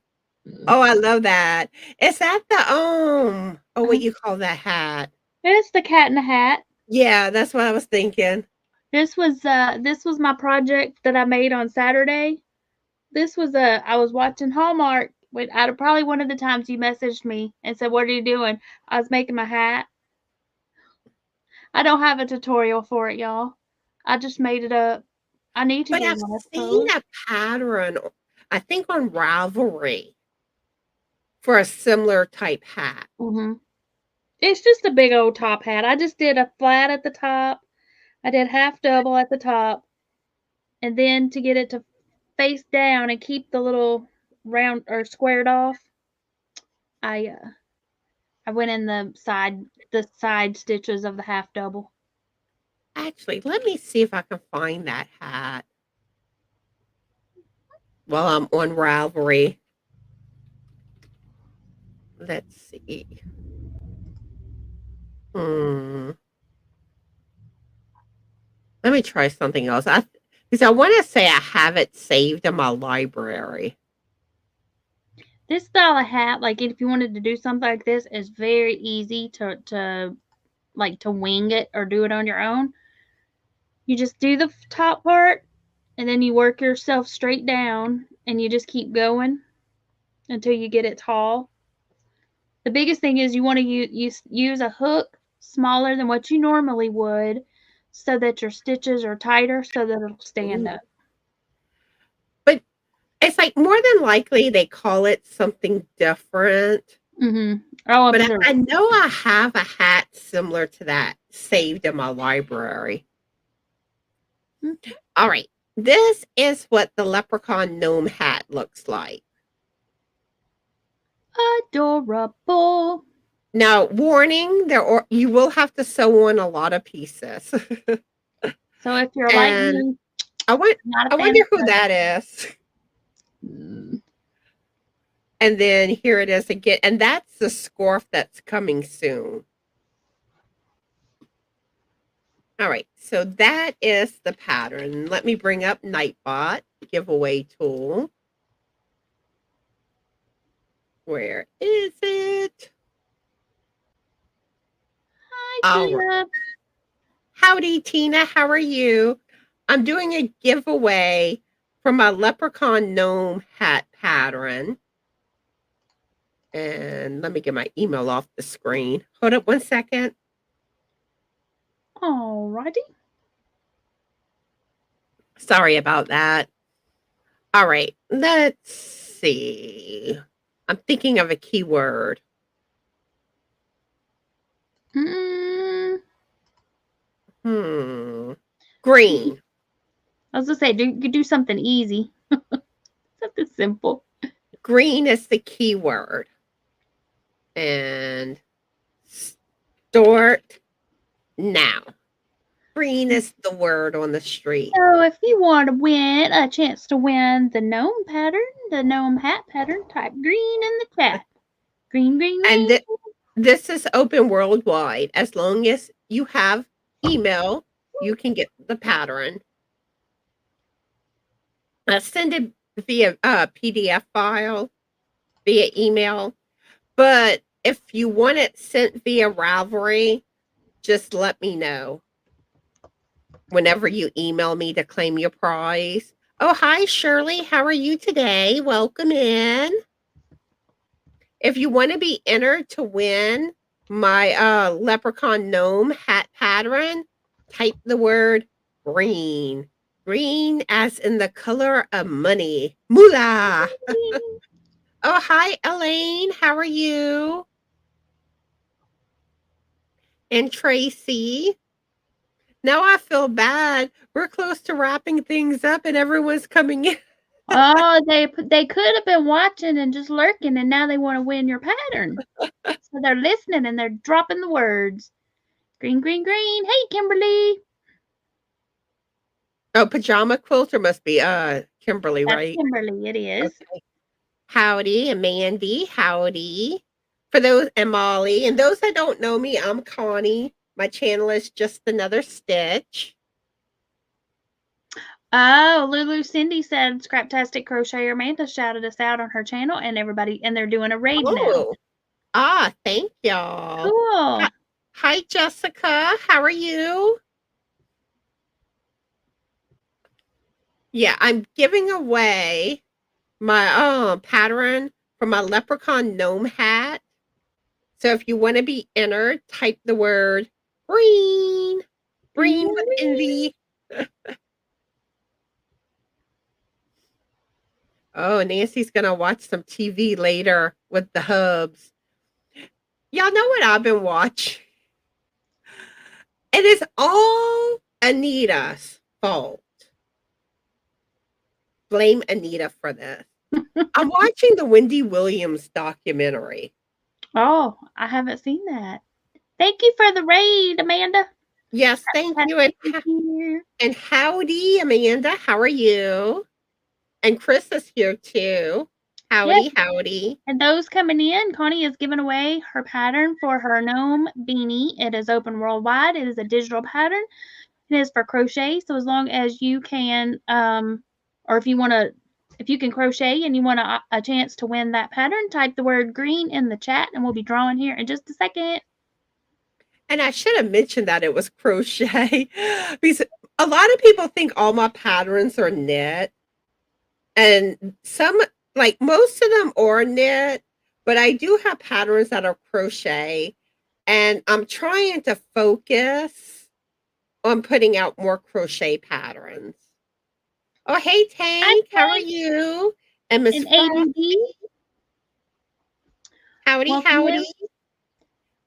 Oh, I love that. Is that the what you call that hat? It's the Cat in the Hat. Yeah, that's what I was thinking. This was my project that I made on Saturday. This was I was watching Hallmark at probably one of the times you messaged me and said, "What are you doing?" I was making my hat. I don't have a tutorial for it, y'all. I just made it up. I need to But get I've one, I seen suppose. a pattern, I think on Ravelry for a similar type hat. It's just a big old top hat. I just did a flat at the top. I did half double at the top. And then to get it to face down and keep the little round or squared off, I went in the side stitches of the half double. Actually, let me see if I can find that hat while I'm on Ravelry. Let's see. Let me try something else. Because I want to say I have it saved in my library. This style of hat, like if you wanted to do something like this, is very easy to wing it or do it on your own. You just do the top part and then you work yourself straight down and you just keep going until you get it tall. The biggest thing is you want to use a hook smaller than what you normally would so that your stitches are tighter so that it'll stand up. But it's like more than likely they call it something different. Oh, but sure. I know I have a hat similar to that saved in my library. All right. This is what the leprechaun gnome hat looks like. Adorable. Now, warning, you will have to sew on a lot of pieces. So if you're like me, I wonder who that is. And then here it is again. And that's the scarf that's coming soon. All right, so that is the pattern. Let me bring up Nightbot giveaway tool. Where is it? Hi, Tina. Howdy, Tina. How are you? I'm doing a giveaway for my leprechaun gnome hat pattern. And let me get my email off the screen. Hold up 1 second. Alrighty. Sorry about that. All right, let's see. I'm thinking of a keyword. Green. I was gonna say, do something easy. Something simple. Green is the keyword. And start now. Green is the word on the street. So if you want to win a chance to win the gnome pattern, the gnome hat pattern, type green in the chat. Green, green, green. And this is open worldwide. As long as you have email, you can get the pattern. Send it via PDF file, via email. But if you want it sent via Ravelry, just let me know whenever you email me to claim your prize. Oh, hi, Shirley. How are you today? Welcome in. If you want to be entered to win my leprechaun gnome hat pattern, type the word green. Green as in the color of money. Moolah. Oh, hi, Elaine. How are you? And Tracy. Now I feel bad. We're close to wrapping things up and everyone's coming in. Oh, they could have been watching and just lurking, and now they want to win your pattern. So they're listening and they're dropping the words. Green, green, green. Hey, Kimberly. Oh, pajama quilter must be Kimberly, That's right? Kimberly, it is. Okay. Howdy, and Mandy. Howdy. For those, and Molly. And those that don't know me, I'm Connie. My channel is Just Another Stitch. Oh, Lulu Cindy said Scraptastic Crocheter Amanda shouted us out on her channel, and everybody, and they're doing a raid now. Oh, thank y'all. Cool. Hi, Jessica. How are you? Yeah, I'm giving away my pattern for my leprechaun gnome hat. So if you want to be entered, type the word green. Green with envy. Oh, Nancy's gonna watch some TV later with the hubs. Y'all know what I've been watching? It is all Anita's fault. Blame Anita for this. I'm watching the Wendy Williams documentary. Oh, I haven't seen that. Thank you for the raid, Amanda. Yes, thank you. And howdy, Amanda. How are you? And Chris is here too. Howdy, yes. Howdy. And those coming in, Connie is giving away her pattern for her gnome beanie. It is open worldwide. It is a digital pattern. It is for crochet. So as long as you can, or if you want to, if you can crochet and you want a chance to win that pattern, type the word green in the chat and we'll be drawing here in just a second. And I should have mentioned that it was crochet because a lot of people think all my patterns are knit. And some, like most of them are knit, but I do have patterns that are crochet. And I'm trying to focus on putting out more crochet patterns. Oh, hey, Tank. How are you? And Miss ADD. Howdy, howdy.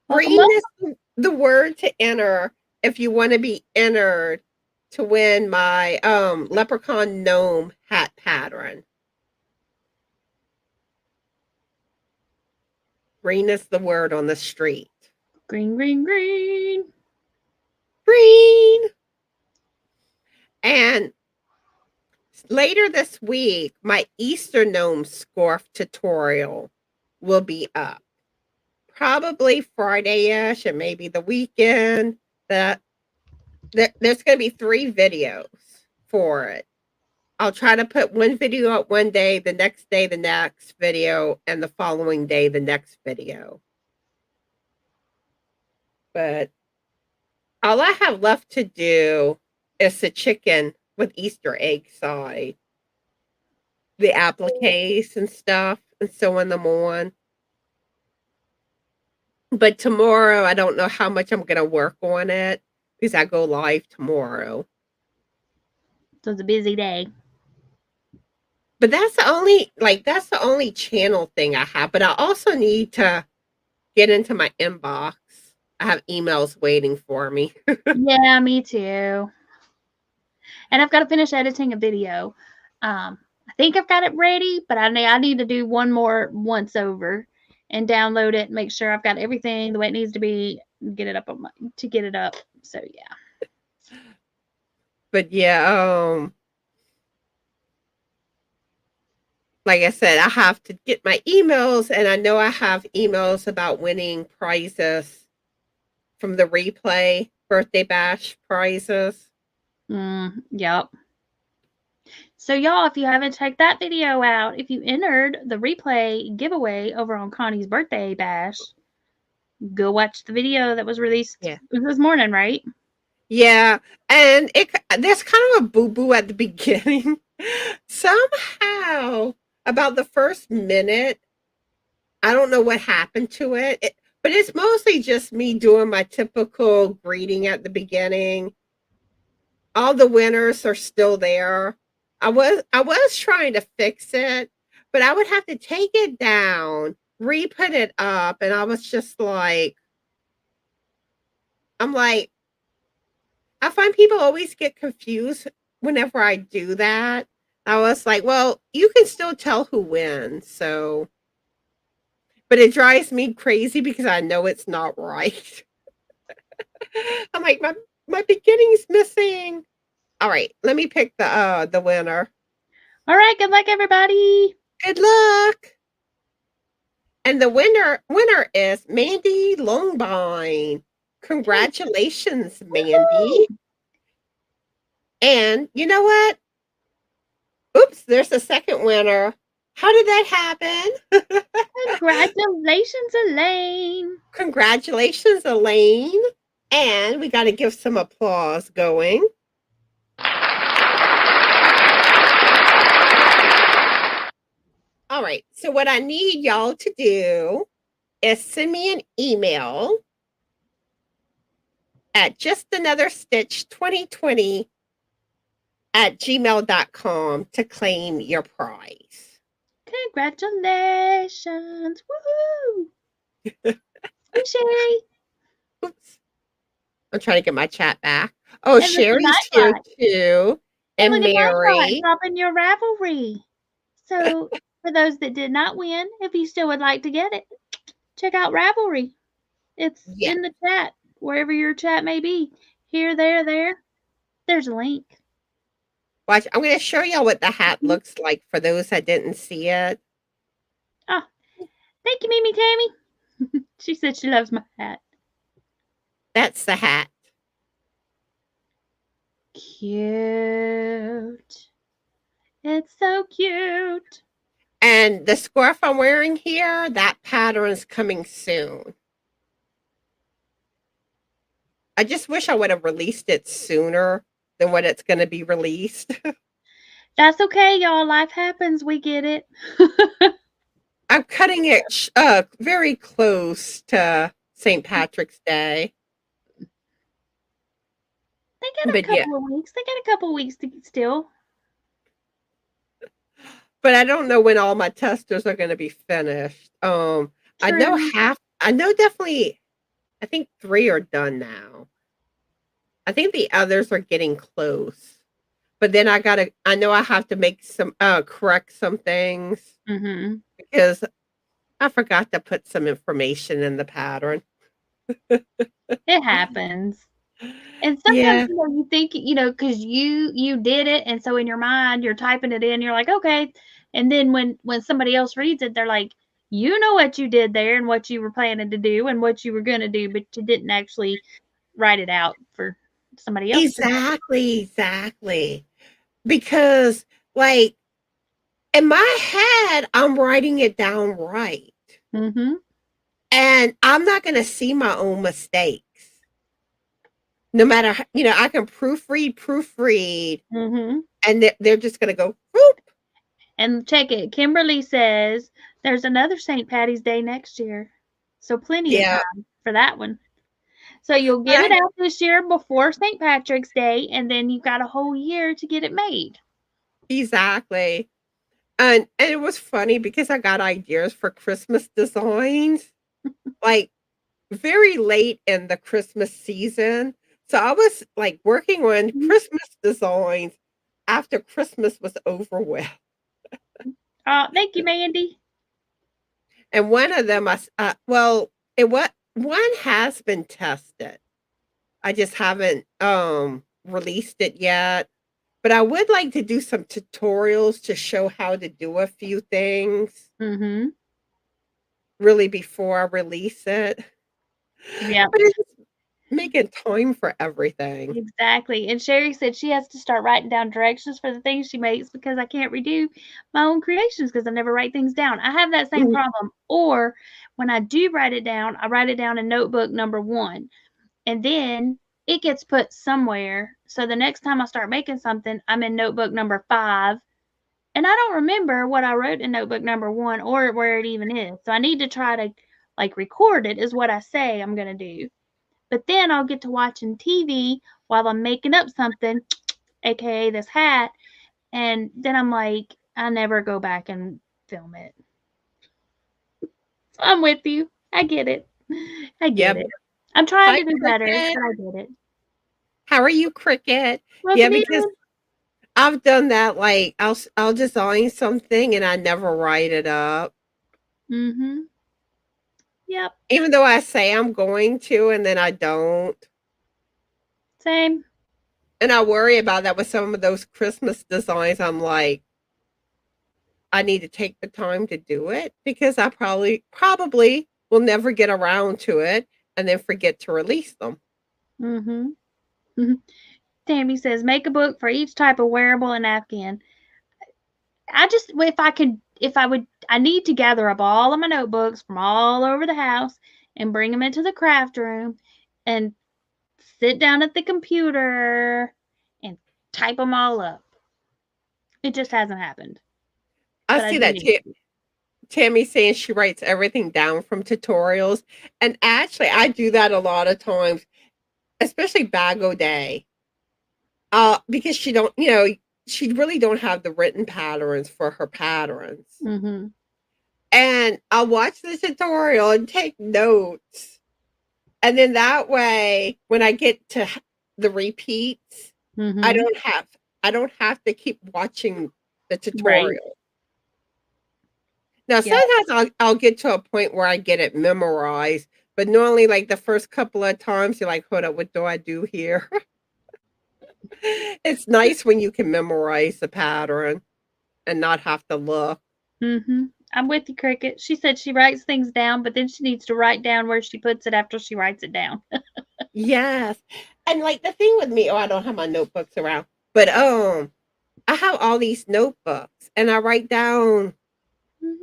Green is the word to enter if you want to be entered to win my leprechaun gnome hat pattern. Green is the word on the street. Green, green, green. Green. And later this week, my Easter gnome scarf tutorial will be up. Probably Friday-ish and maybe the weekend. There's going to be 3 videos for it. I'll try to put one video up one day, the next day, the next video, and the following day, the next video. But all I have left to do is the chicken with Easter egg side. The appliques and stuff, and sewing them on. But tomorrow, I don't know how much I'm going to work on it because I go live tomorrow. So it's a busy day. But that's the only channel thing I have. But I also need to get into my inbox. I have emails waiting for me. Yeah, me too. And I've got to finish editing a video. I think I've got it ready, but I need to do one more once over and download it and make sure I've got everything the way it needs to be, get it up to get it up. So yeah. But yeah, like I said, I have to get my emails, and I know I have emails about winning prizes from the replay birthday bash prizes. Yep. So y'all, if you haven't checked that video out, if you entered the replay giveaway over on Connie's birthday bash, go watch the video that was released this morning, right? Yeah, and there's kind of a boo-boo at the beginning. Somehow, about the first minute, I don't know what happened to it, but it's mostly just me doing my typical greeting at the beginning. All the winners are still there. I was trying to fix it, but I would have to take it down, re-put it up, and I was just like, I find people always get confused whenever I do that. I was like, well, you can still tell who wins, so. But it drives me crazy because I know it's not right. I'm like, my beginning's missing. All right, let me pick the winner. All right, good luck, everybody. Good luck. And the winner is Mandy Longbine. Congratulations, Mandy. And you know what? Oops, there's a second winner. How did that happen? Congratulations, Elaine. Congratulations, Elaine. And we got to give some applause going. All right. So what I need y'all to do is send me an email at justanotherstitch2020@gmail.com to claim your prize. Congratulations. Woohoo. Hey, Sherry. Oops. I'm trying to get my chat back. Oh, And Sherry's here too. And Mary. Dropping your Ravelry. So for those that did not win, if you still would like to get it, check out Ravelry. It's in the chat, wherever your chat may be. Here, there. There's a link. Watch, I'm going to show y'all what the hat looks like for those that didn't see it. Oh, thank you, Mimi Tammy. She said she loves my hat. That's the hat. Cute. It's so cute. And the scarf I'm wearing here, that pattern is coming soon. I just wish I would have released it sooner than what it's going to be released. That's okay, y'all. Life happens. We get it. I'm cutting it very close to St. Patrick's Day. They got a couple of weeks. They got a couple of weeks to still. But I don't know when all my testers are going to be finished. I know definitely, I think 3 are done now. I think the others are getting close. But then I know I have to make some, correct some things. Mm-hmm. Because I forgot to put some information in the pattern. It happens. And sometimes you think, because you did it, and so in your mind you're typing it in, you're like, okay. And then when somebody else reads it, they're like, you know what you did there and what you were planning to do and what you were going to do, but you didn't actually write it out for somebody else. Exactly. Because, like, in my head, I'm writing it down right. Mm-hmm. And I'm not going to see my own mistakes. No matter, I can proofread, mm-hmm. and they're just going to go, whoop. And check it. Kimberly says there's another St. Patty's Day next year. So plenty of time for that one. So you'll get it out this year before St. Patrick's Day, and then you've got a whole year to get it made. Exactly. And it was funny because I got ideas for Christmas designs, like, very late in the Christmas season. So I was, like, working on Christmas designs after Christmas was over with. Thank you, Mandy. And one of them, one has been tested. I just haven't released it yet. But I would like to do some tutorials to show how to do a few things. Mm-hmm. Really before I release it. Yeah. But it's making time for everything. Exactly. And Sherry said she has to start writing down directions for the things she makes because I can't redo my own creations because I never write things down. I have that same problem. Or when I do write it down, I write it down in notebook number 1. And then it gets put somewhere. So the next time I start making something, I'm in notebook number 5. And I don't remember what I wrote in notebook number 1 or where it even is. So I need to try to record it is what I say I'm going to do. But then I'll get to watching TV while I'm making up something, aka this hat, and then I'm like, I never go back and film it. So I'm with you. I get it. It. I'm trying to do better, but I get it. How are you, Cricket? Because I've done that. Like, I'll design something and I never write it up. Mm-hmm. Yep. Even though I say I'm going to, and then I don't. Same. And I worry about that with some of those Christmas designs. I'm like, I need to take the time to do it because I probably will never get around to it and then forget to release them. Mm-hmm. Mm-hmm. Tammy says, make a book for each type of wearable and Afghan. I need to gather up all of my notebooks from all over the house and bring them into the craft room and sit down at the computer and type them all up. It just hasn't happened. I see that Tammy saying she writes everything down from tutorials. And actually, I do that a lot of times, especially Bago Day. Because she don't, she really don't have the written patterns for her patterns. Mm-hmm. And I'll watch the tutorial and take notes. And then that way, when I get to the repeats, Mm-hmm. I don't have to keep watching the tutorial. Right. Now, sometimes I'll get to a point where I get it memorized, but normally, like the first couple of times, you're like, hold up, what do I do here? It's nice when you can memorize the pattern and not have to look. Mm-hmm. I'm with you, Cricket. She said she writes things down, but then she needs to write down where she puts it after she writes it down. Yes. And like the thing with me, I don't have my notebooks around, but I have all these notebooks and I write down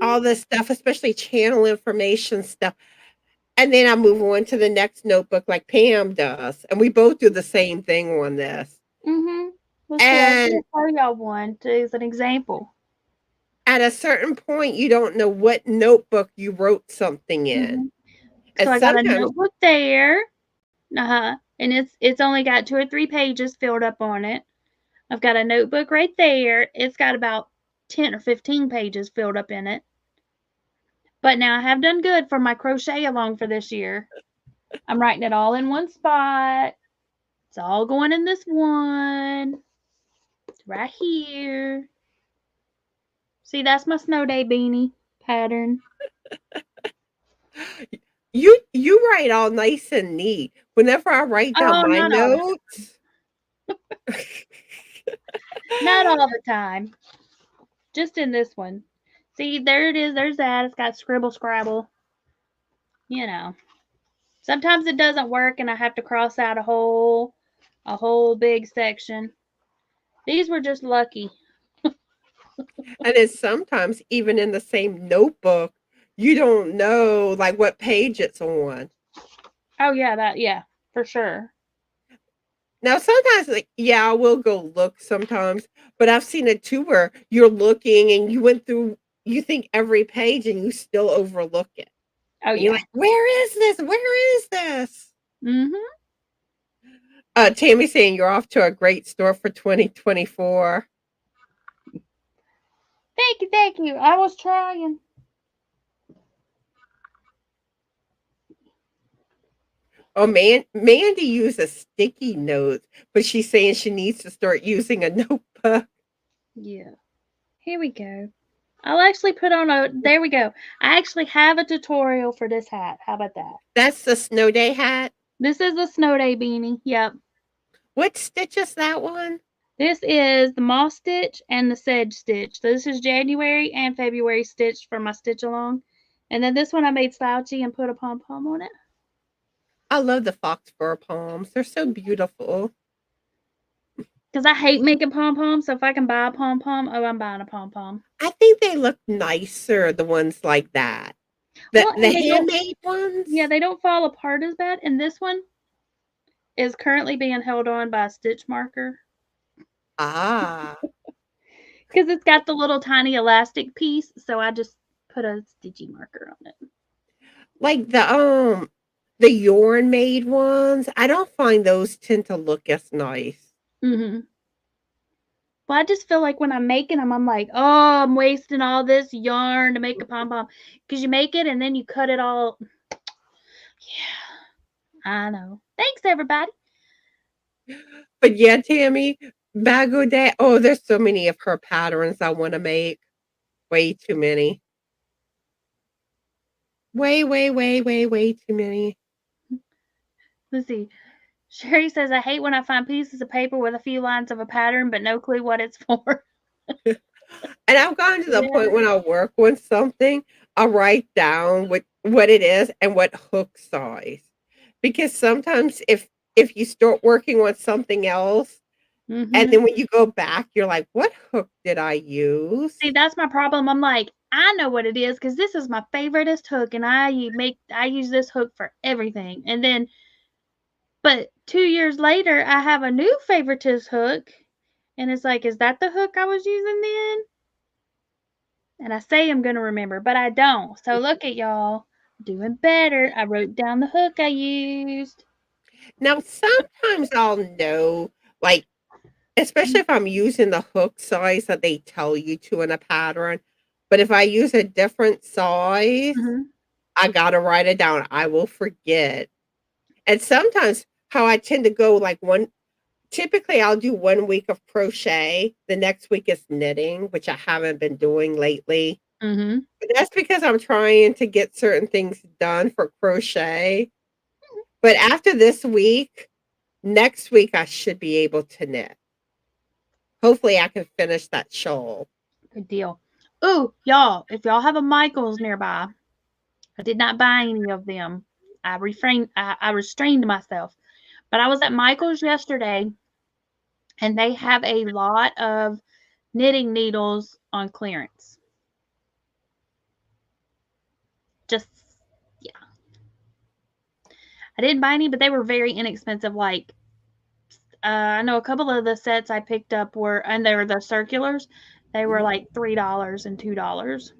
all this stuff, especially channel information stuff. And then I move on to the next notebook like Pam does. And we both do the same thing on this. Mm-hmm. Well, and I'll show y'all one as an example. At a certain point, you don't know what notebook you wrote something in. Mm-hmm. So I got a notebook there. And it's only got 2 or 3 pages filled up on it. I've got a notebook right there. It's got about 10 or 15 pages filled up in it. But now I have done good for my crochet along for this year. I'm writing it all in one spot. It's all going in this one. Right here. See, that's my snow day beanie pattern. You write all nice and neat. Whenever I write down my notes. Not all the time. Just in this one. See, there it is. There's that. It's got scribble scrabble. Sometimes it doesn't work and I have to cross out a whole big section. These were just lucky. And then sometimes even in the same notebook, you don't know like what page it's on. Oh yeah, for sure. Now sometimes I will go look sometimes, but I've seen it too where you're looking and you think every page and you still overlook it. Oh and you're like, where is this? Where is this? Mm-hmm. Tammy's saying you're off to a great store for 2024. Thank you. I was trying. Oh, Mandy uses sticky notes, but she's saying she needs to start using a notebook. Yeah. Here we go. I'll actually put on there we go. I actually have a tutorial for this hat. How about that? That's the snow day hat? This is the snow day beanie. Yep. What stitch is that one? This is the moss stitch and the sedge stitch. This is January and February stitch for my stitch along. And then this one I made slouchy and put a pom-pom on it. I love the fox fur poms. They're so beautiful. Because I hate making pom-poms, so if I can buy a pom-pom, I'm buying a pom-pom. I think they look nicer, the ones like that. The handmade ones? Yeah, they don't fall apart as bad. And this one is currently being held on by a stitch marker. Ah. Because it's got the little tiny elastic piece, so I just put a stitchy marker on it. Like the yarn made ones, I don't find those tend to look as nice. Mm-hmm. Well, I just feel like when I'm making them, I'm like, oh, I'm wasting all this yarn to make a pom-pom. Because you make it and then you cut it all. Yeah, I know. Thanks, everybody. But yeah, Tammy, Bago Day. Oh, there's so many of her patterns I want to make. Way too many. Way too many. Let's see. Sherry says, I hate when I find pieces of paper with a few lines of a pattern, but no clue what it's for. And I've gotten to the point when I work on something, I'll write down what it is and what hook size. Because sometimes if you start working on something else, And then when you go back, you're like, what hook did I use? See, that's my problem. I'm like, I know what it is because this is my favoriteest hook, and I use this hook for everything. And then, but 2 years later, I have a new favoritist hook, and it's like, is that the hook I was using then? And I say I'm gonna remember, but I don't. So look at y'all doing better. I wrote down the hook I used. Now, sometimes I'll know, like, especially if I'm using the hook size that they tell you to in a pattern. But if I use a different size, I gotta write it down. I will forget. And sometimes how I tend to go like typically I'll do 1 week of crochet. The next week is knitting, which I haven't been doing lately. But that's because I'm trying to get certain things done for crochet. But after this week, next week I should be able to knit. Hopefully I can finish that shawl. Good deal. Ooh, y'all, if y'all have a Michael's nearby, I did not buy any of them. I restrained myself. But I was at Michael's yesterday, and they have a lot of knitting needles on clearance. Just, yeah. I didn't buy any, but they were very inexpensive. Like, I know a couple of the sets I picked up and they were the circulars. They were like $3 and $2.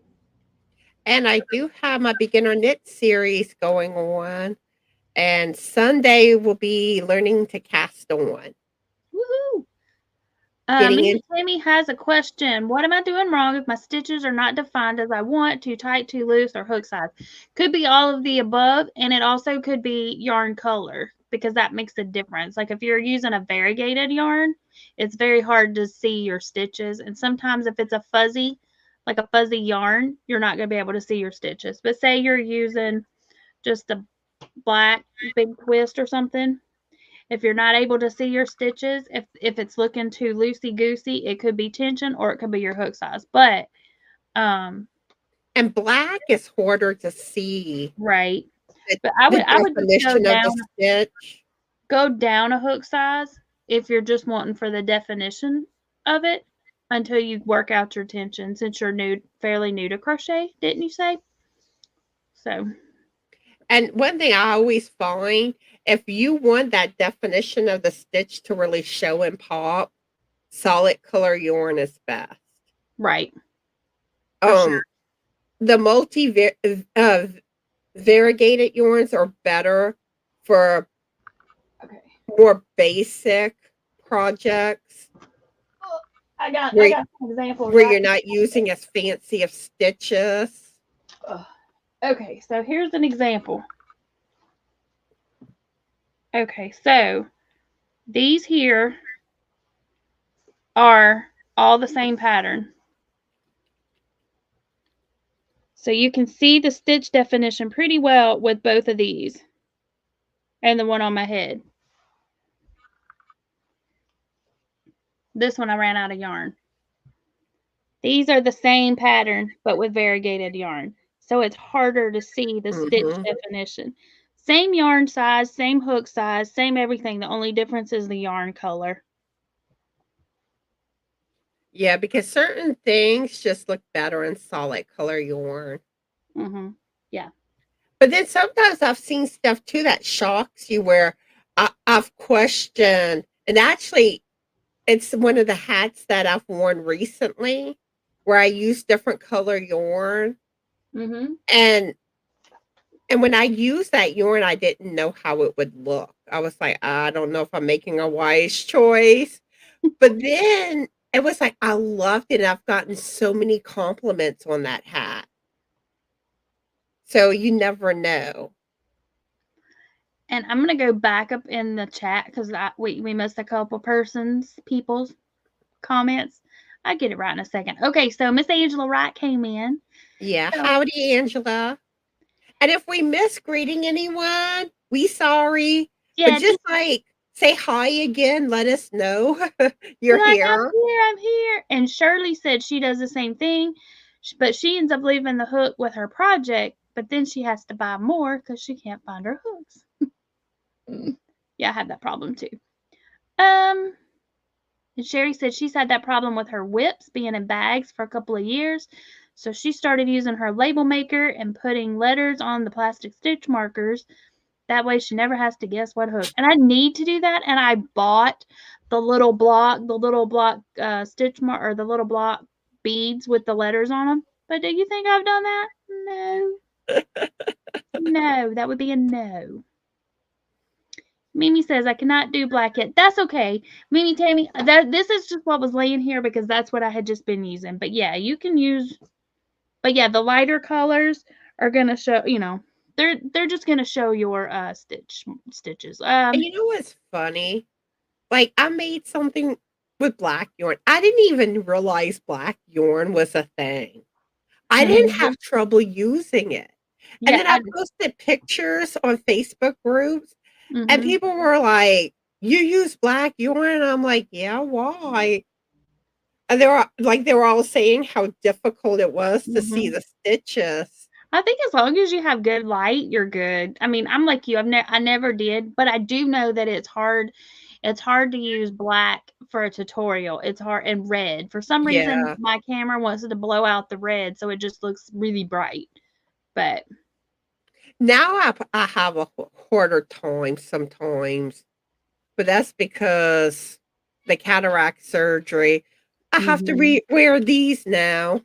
And I do have my beginner knit series going on. And Sunday will be learning to cast on. Woohoo! Getting in. Tammy has a question. What am I doing wrong if my stitches are not defined as I want, too tight, too loose, or hook size? Could be all of the above, and it also could be yarn color because that makes a difference. Like if you're using a variegated yarn, it's very hard to see your stitches. And sometimes if it's a fuzzy, like a fuzzy yarn, you're not going to be able to see your stitches. But say you're using just a black big twist or something, if you're not able to see your stitches, if it's looking too loosey-goosey, it could be tension or it could be your hook size. But and black is harder to see. Right. But I would just go down a hook size if you're just wanting for the definition of it until you work out your tension, since you're fairly new to crochet, didn't you say? So. And one thing I always find, if you want that definition of the stitch to really show and pop, solid color yarn is best. Right. Sure. The variegated yarns are better for more basic projects. I got an example where you're not using as fancy of stitches. Okay, so here's an example. Okay, so these here are all the same pattern. So you can see the stitch definition pretty well with both of these and the one on my head. This one I ran out of yarn. These are the same pattern, but with variegated yarn. So it's harder to see the stitch definition. Same yarn size, same hook size, same everything. The only difference is the yarn color. Yeah, because certain things just look better in solid color yarn. Yeah. But then sometimes I've seen stuff too that shocks you where I've questioned, and actually it's one of the hats that I've worn recently where I use different color yarn. And when I used that yarn, I didn't know how it would look. I was like, I don't know if I'm making a wise choice. But then it was like, I loved it. I've gotten so many compliments on that hat. So you never know. And I'm going to go back up in the chat because we missed a couple people's comments. I'll get it right in a second. Okay, so Miss Angela Wright came in. Yeah, howdy, Angela. And if we miss greeting anyone, we sorry. Yeah, but just like say hi again, let us know you're here. I'm here. And Shirley said she does the same thing, but she ends up leaving the hook with her project, but then she has to buy more because she can't find her hooks. Yeah, I have that problem too. And Sherry said she's had that problem with her whips being in bags for a couple of years. So she started using her label maker and putting letters on the plastic stitch markers. That way she never has to guess what hook. And I need to do that. And I bought the little block stitch mark or the little block beads with the letters on them. But do you think I've done that? No. No, that would be a no. Mimi says, I cannot do black yet. That's okay. Mimi, Tammy, this is just what was laying here because that's what I had just been using. But yeah, you can use, but yeah, the lighter colors are going to show, they're just going to show your stitches. And you know what's funny? Like, I made something with black yarn. I didn't even realize black yarn was a thing. I didn't have trouble using it. And then I posted pictures on Facebook groups, and people were like, "You use black yarn?" And I'm like, "Yeah, why?" And they were all saying how difficult it was to see the stitches. I think as long as you have good light, you're good. I mean, I'm like you. I never did, but I do know that it's hard. It's hard to use black for a tutorial. It's hard, and red. For some reason, my camera wants to blow out the red, so it just looks really bright. But now I have a harder time sometimes, but that's because the cataract surgery. I have to wear these now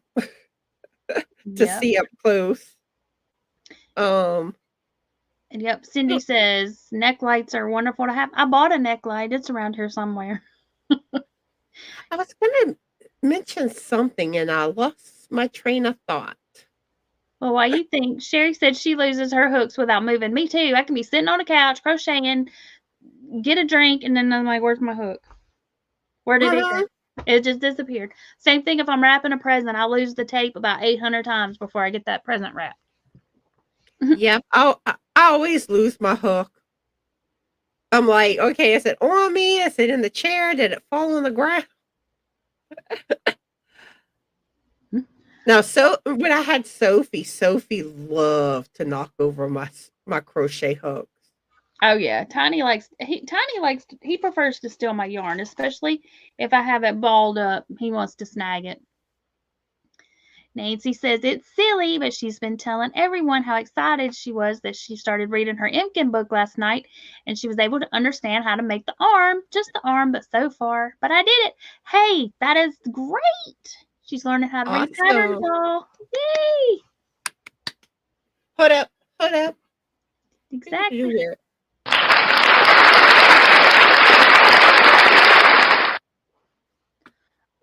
to see up close. Yep. Cindy says neck lights are wonderful to have. I bought a neck light. It's around here somewhere. I was going to mention something and I lost my train of thought. Well, why you think? Sherry said she loses her hooks without moving. Me too. I can be sitting on a couch crocheting, get a drink, and then I'm like, "Where's my hook? Where did it go? It just disappeared." Same thing if I'm wrapping a present. I lose the tape about 800 times before I get that present wrapped. Yep, I always lose my hook. I'm like, okay, is it on me? Is it in the chair? Did it fall on the ground? Now, so when I had Sophie loved to knock over my crochet hooks. Oh yeah, Tiny he prefers to steal my yarn, especially if I have it balled up. He wants to snag it. Nancy says it's silly, but she's been telling everyone how excited she was that she started reading her Imkin book last night and she was able to understand how to make the arm, just the arm, but so far. But I did it. Hey, that is great. She's learning how to read patterns all. Yay! Hold up. Exactly.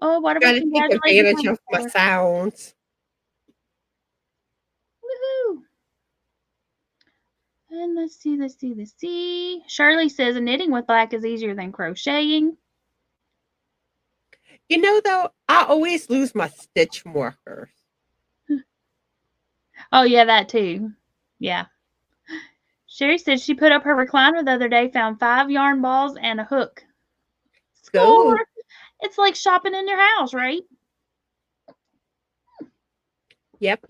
Oh, what about congratulations? Gotta take advantage of my sounds. Woohoo! And let's see. Shirley says knitting with black is easier than crocheting. You know, though, I always lose my stitch markers. Oh, yeah, that too. Yeah. Sherry says she put up her recliner the other day, found 5 yarn balls and a hook. Score! It's like shopping in your house, right? Yep.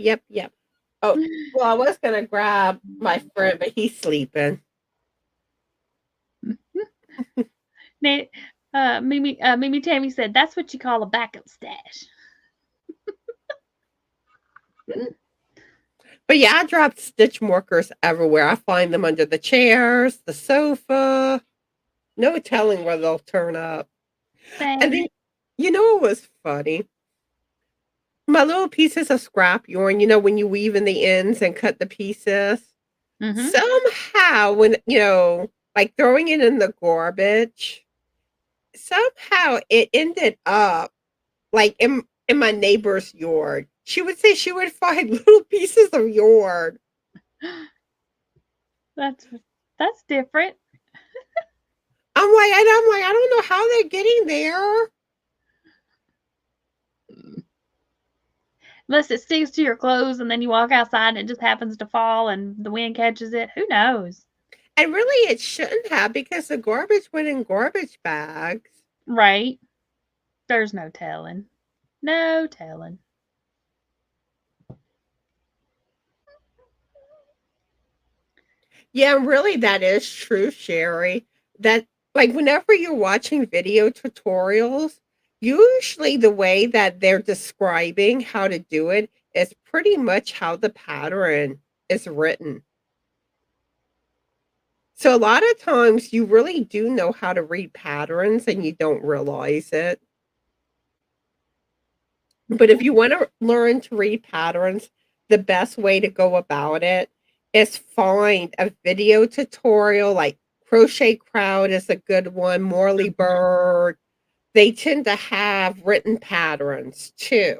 Oh, well, I was going to grab my friend, but he's sleeping. Mimi Tammy said, that's what you call a backup stash. But yeah, I dropped stitch markers everywhere. I find them under the chairs, the sofa. No telling where they'll turn up. Same. And then, you know what was funny? My little pieces of scrap yarn, you know, when you weave in the ends and cut the pieces. Somehow, when, like throwing it in the garbage, somehow it ended up like in my neighbor's yard. She would say she would find little pieces of yarn. That's different. I'm like, I don't know how they're getting there. Unless it sticks to your clothes and then you walk outside and it just happens to fall and the wind catches it. Who knows? And really it shouldn't have because the garbage went in garbage bags. Right. There's no telling. No telling. Yeah, really that is true, Sherry. That Like, whenever you're watching video tutorials, usually the way that they're describing how to do it is pretty much how the pattern is written. So a lot of times you really do know how to read patterns and you don't realize it. But if you want to learn to read patterns, the best way to go about it is find a video tutorial like Crochet Crowd is a good one, Morley Bird. They tend to have written patterns too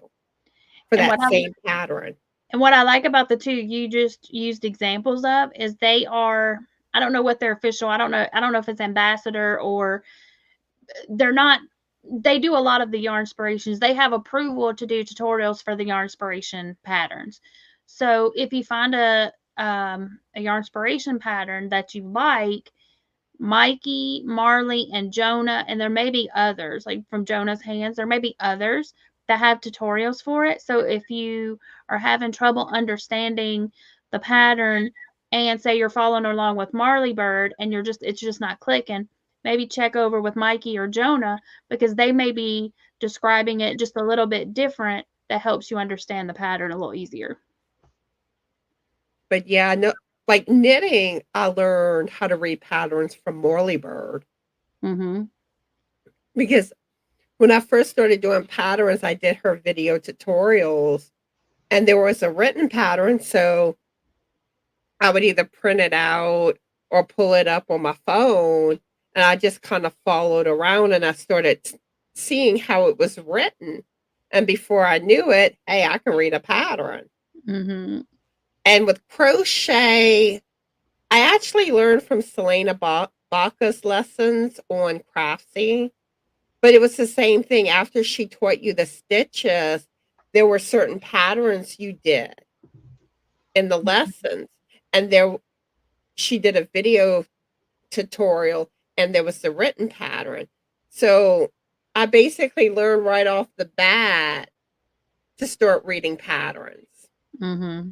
for And that same pattern. And what I like about the two you just used examples of is they are, I don't know what their official, I don't know if it's ambassador or they're not, they do a lot of the yarn inspirations. They have approval to do tutorials for the yarn inspiration patterns. So if you find a yarn inspiration pattern that you like, Mikey, Marley, and Jonah, and there may be others, like from Jonah's hands, there may be others that have tutorials for it. So if you are having trouble understanding the pattern and say you're following along with Marley Bird and it's just not clicking, maybe check over with Mikey or Jonah because they may be describing it just a little bit different that helps you understand the pattern a little easier. But yeah, no, like knitting, I learned how to read patterns from Morley Bird. Mm-hmm. Because when I first started doing patterns, I did her video tutorials and there was a written pattern. So I would either print it out or pull it up on my phone. And I just kind of followed around and I started seeing how it was written. And before I knew it, hey, I can read a pattern. Mm-hmm. And with crochet, I actually learned from Selena Baca's lessons on Craftsy, but it was the same thing. After she taught you the stitches, there were certain patterns you did in the lessons, and she did a video tutorial, and there was the written pattern. So I basically learned right off the bat to start reading patterns. Mm-hmm.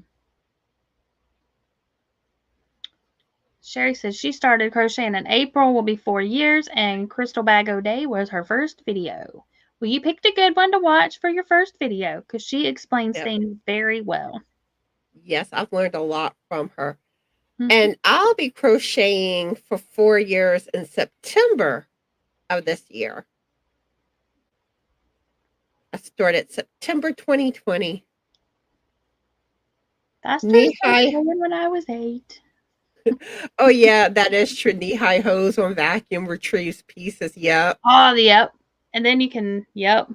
Sherry says she started crocheting in April, will be 4 years, and Crystal Bag O'Day was her first video. Well, you picked a good one to watch for your first video because she explains things very well. Yes, I've learned a lot from her. Mm-hmm. And I'll be crocheting for 4 years in September of this year. I started September 2020. I started crocheting when I was 8. Oh, yeah, that is true. Knee-high hose on vacuum retrieves pieces. Yep. Oh, yep. And then you can, yep.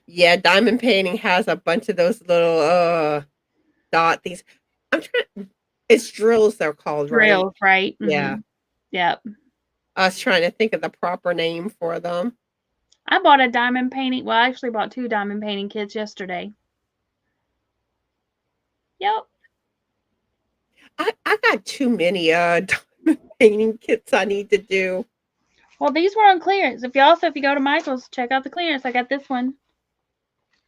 Yeah, diamond painting has a bunch of those little dot things. It's drills they're called, right? Drills, right? Yeah. Mm-hmm. Yep. I was trying to think of the proper name for them. I bought a diamond painting. Well, I actually bought 2 diamond painting kits yesterday. Yep. I got too many diamond painting kits I need to do. Well, these were on clearance. If you go to Michael's, check out the clearance. I got this one.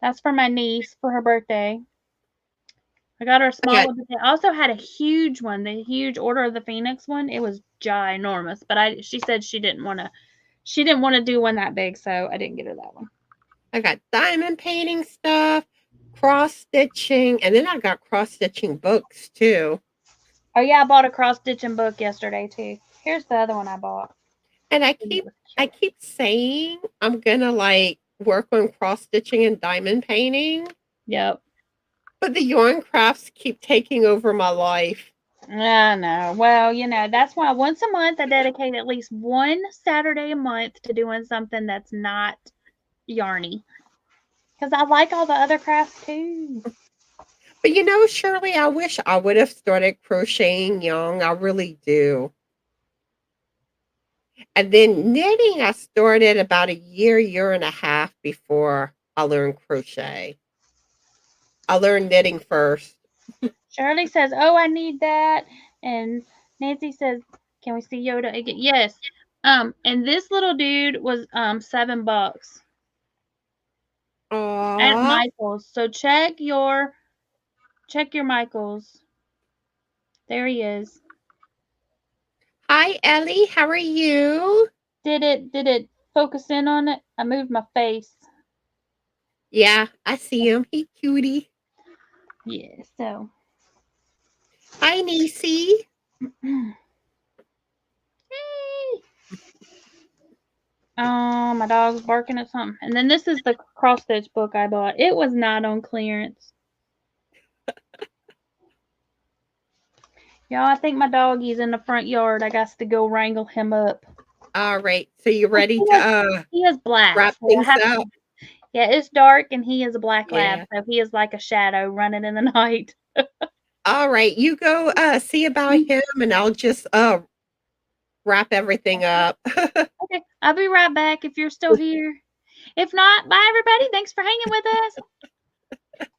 That's for my niece for her birthday. I got her a small one, but they also had a huge one, the huge Order of the Phoenix one. It was ginormous, but she said she didn't want to do one that big, so I didn't get her that one. I got diamond painting stuff, cross stitching, and then I got cross stitching books too. Oh yeah, I bought a cross stitching book yesterday too. Here's the other one I bought. And I keep saying I'm gonna like work on cross stitching and diamond painting. Yep. But the yarn crafts keep taking over my life. I know. Well, that's why once a month I dedicate at least one Saturday a month to doing something that's not yarny. Because I like all the other crafts too. But Shirley, I wish I would have started crocheting young. I really do. And then knitting, I started about a year and a half before I learned crochet. I learned knitting first. Shirley says, "Oh, I need that," and Nancy says, "Can we see Yoda again?" Yes. And this little dude was $7 at Michael's. So check your Michael's. There he is. Hi, Ellie. How are you? Did it focus in on it? I moved my face. Yeah, I see him. He cutie. Yeah, so. Hi, Niecy. Hey. Oh, my dog's barking at something. And then this is the cross stitch book I bought. It was not on clearance. Y'all, I think my doggy's in the front yard. I got to go wrangle him up. All right. So you ready to he is black. wrap So things up? Yeah, it's dark and he is a black lab. Yeah. So he is like a shadow running in the night. All right. You go see about him and I'll just wrap everything up. Okay. I'll be right back if you're still here. If not, bye everybody. Thanks for hanging with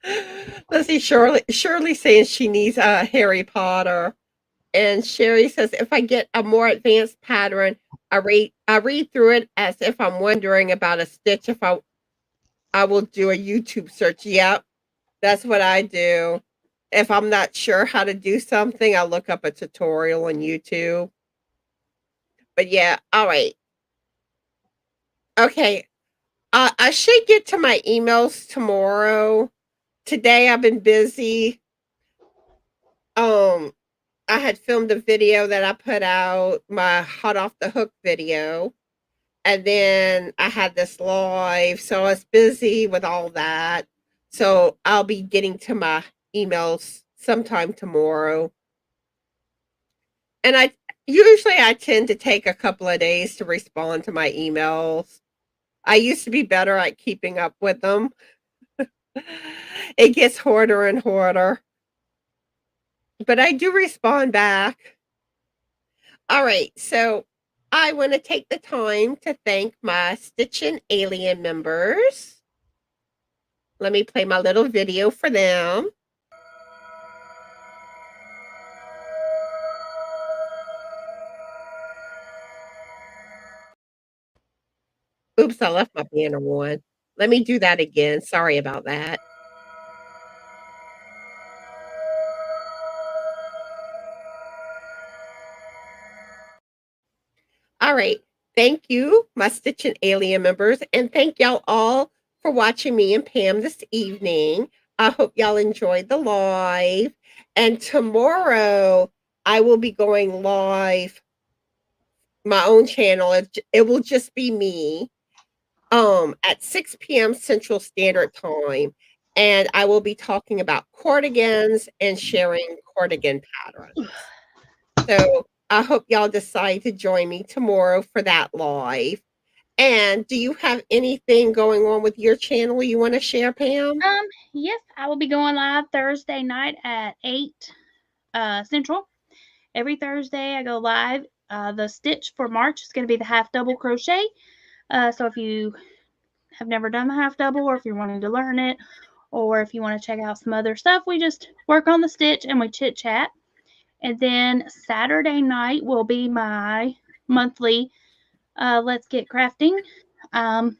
us. Let's see, Shirley saying she needs Harry Potter. And Sherry says, if I get a more advanced pattern, I read through it as if I'm wondering about a stitch. If I will do a YouTube search. Yep, that's what I do. If I'm not sure how to do something, I look up a tutorial on YouTube. But yeah, all right. Okay, I should get to my emails tomorrow. Today I've been busy. I had filmed a video that I put out, my hot off the hook video. And then I had this live, so I was busy with all that. So I'll be getting to my emails sometime tomorrow. And I tend to take a couple of days to respond to my emails. I used to be better at keeping up with them. It gets harder and harder. But I do respond back. All right, so I want to take the time to thank my Stitchin' Alien members. Let me play my little video for them. Oops, I left my banner on. Let me do that again. Sorry about that. All right. Thank you, my Stitchin' Alien members, and thank y'all all for watching me and Pam this evening. I hope y'all enjoyed the live. And tomorrow I will be going live my own channel. It will just be me at 6 p.m. Central Standard Time. And I will be talking about cardigans and sharing cardigan patterns. So I hope y'all decide to join me tomorrow for that live. And do you have anything going on with your channel you want to share, Pam? Yes, I will be going live Thursday night at 8 Central. Every Thursday I go live. The stitch for March is going to be the half double crochet. So if you have never done the half double, or if you're wanting to learn it, or if you want to check out some other stuff, we just work on the stitch and we chit chat. And then Saturday night will be my monthly Let's Get Crafting. I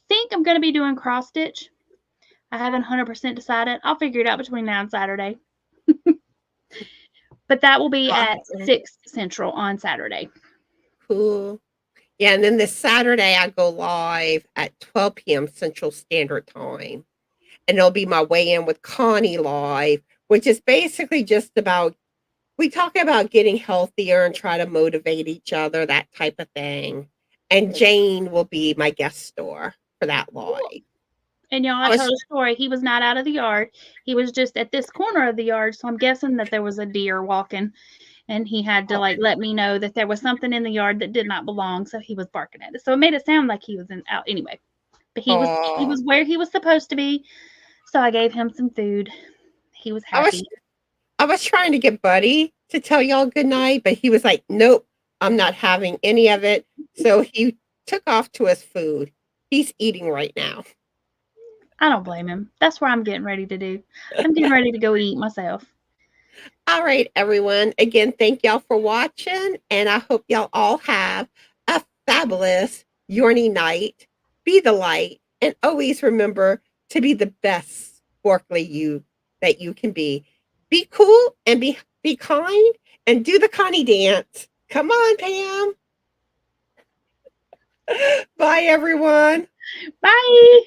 think I'm going to be doing cross stitch. I haven't 100% decided. I'll figure it out between now and Saturday. But that will be at 6 Central on Saturday. Cool. Yeah, and then this Saturday I go live at 12 p.m. Central Standard Time. And it'll be my weigh-in with Connie live, which is basically just about, we talk about getting healthier and try to motivate each other, that type of thing. And Jane will be my guest star for that live. And y'all, I told a story. He was not out of the yard. He was just at this corner of the yard. So I'm guessing that there was a deer walking. And he had to let me know that there was something in the yard that did not belong. So he was barking at it. So it made it sound like he was out anyway. But he was where he was supposed to be. So I gave him some food. He was happy. I was trying to get Buddy to tell y'all good night, but he was like, nope, I'm not having any of it. So he took off to his food. He's eating right now. I don't blame him. That's what I'm getting ready to do. I'm getting ready to go eat myself. All right, everyone. Again, thank y'all for watching, and I hope y'all all have a fabulous yarny night. Be the light, and always remember to be the best sparkly you that you can be. Be cool and be be kind, and do the Connie dance. Come on, Pam. Bye, everyone. Bye.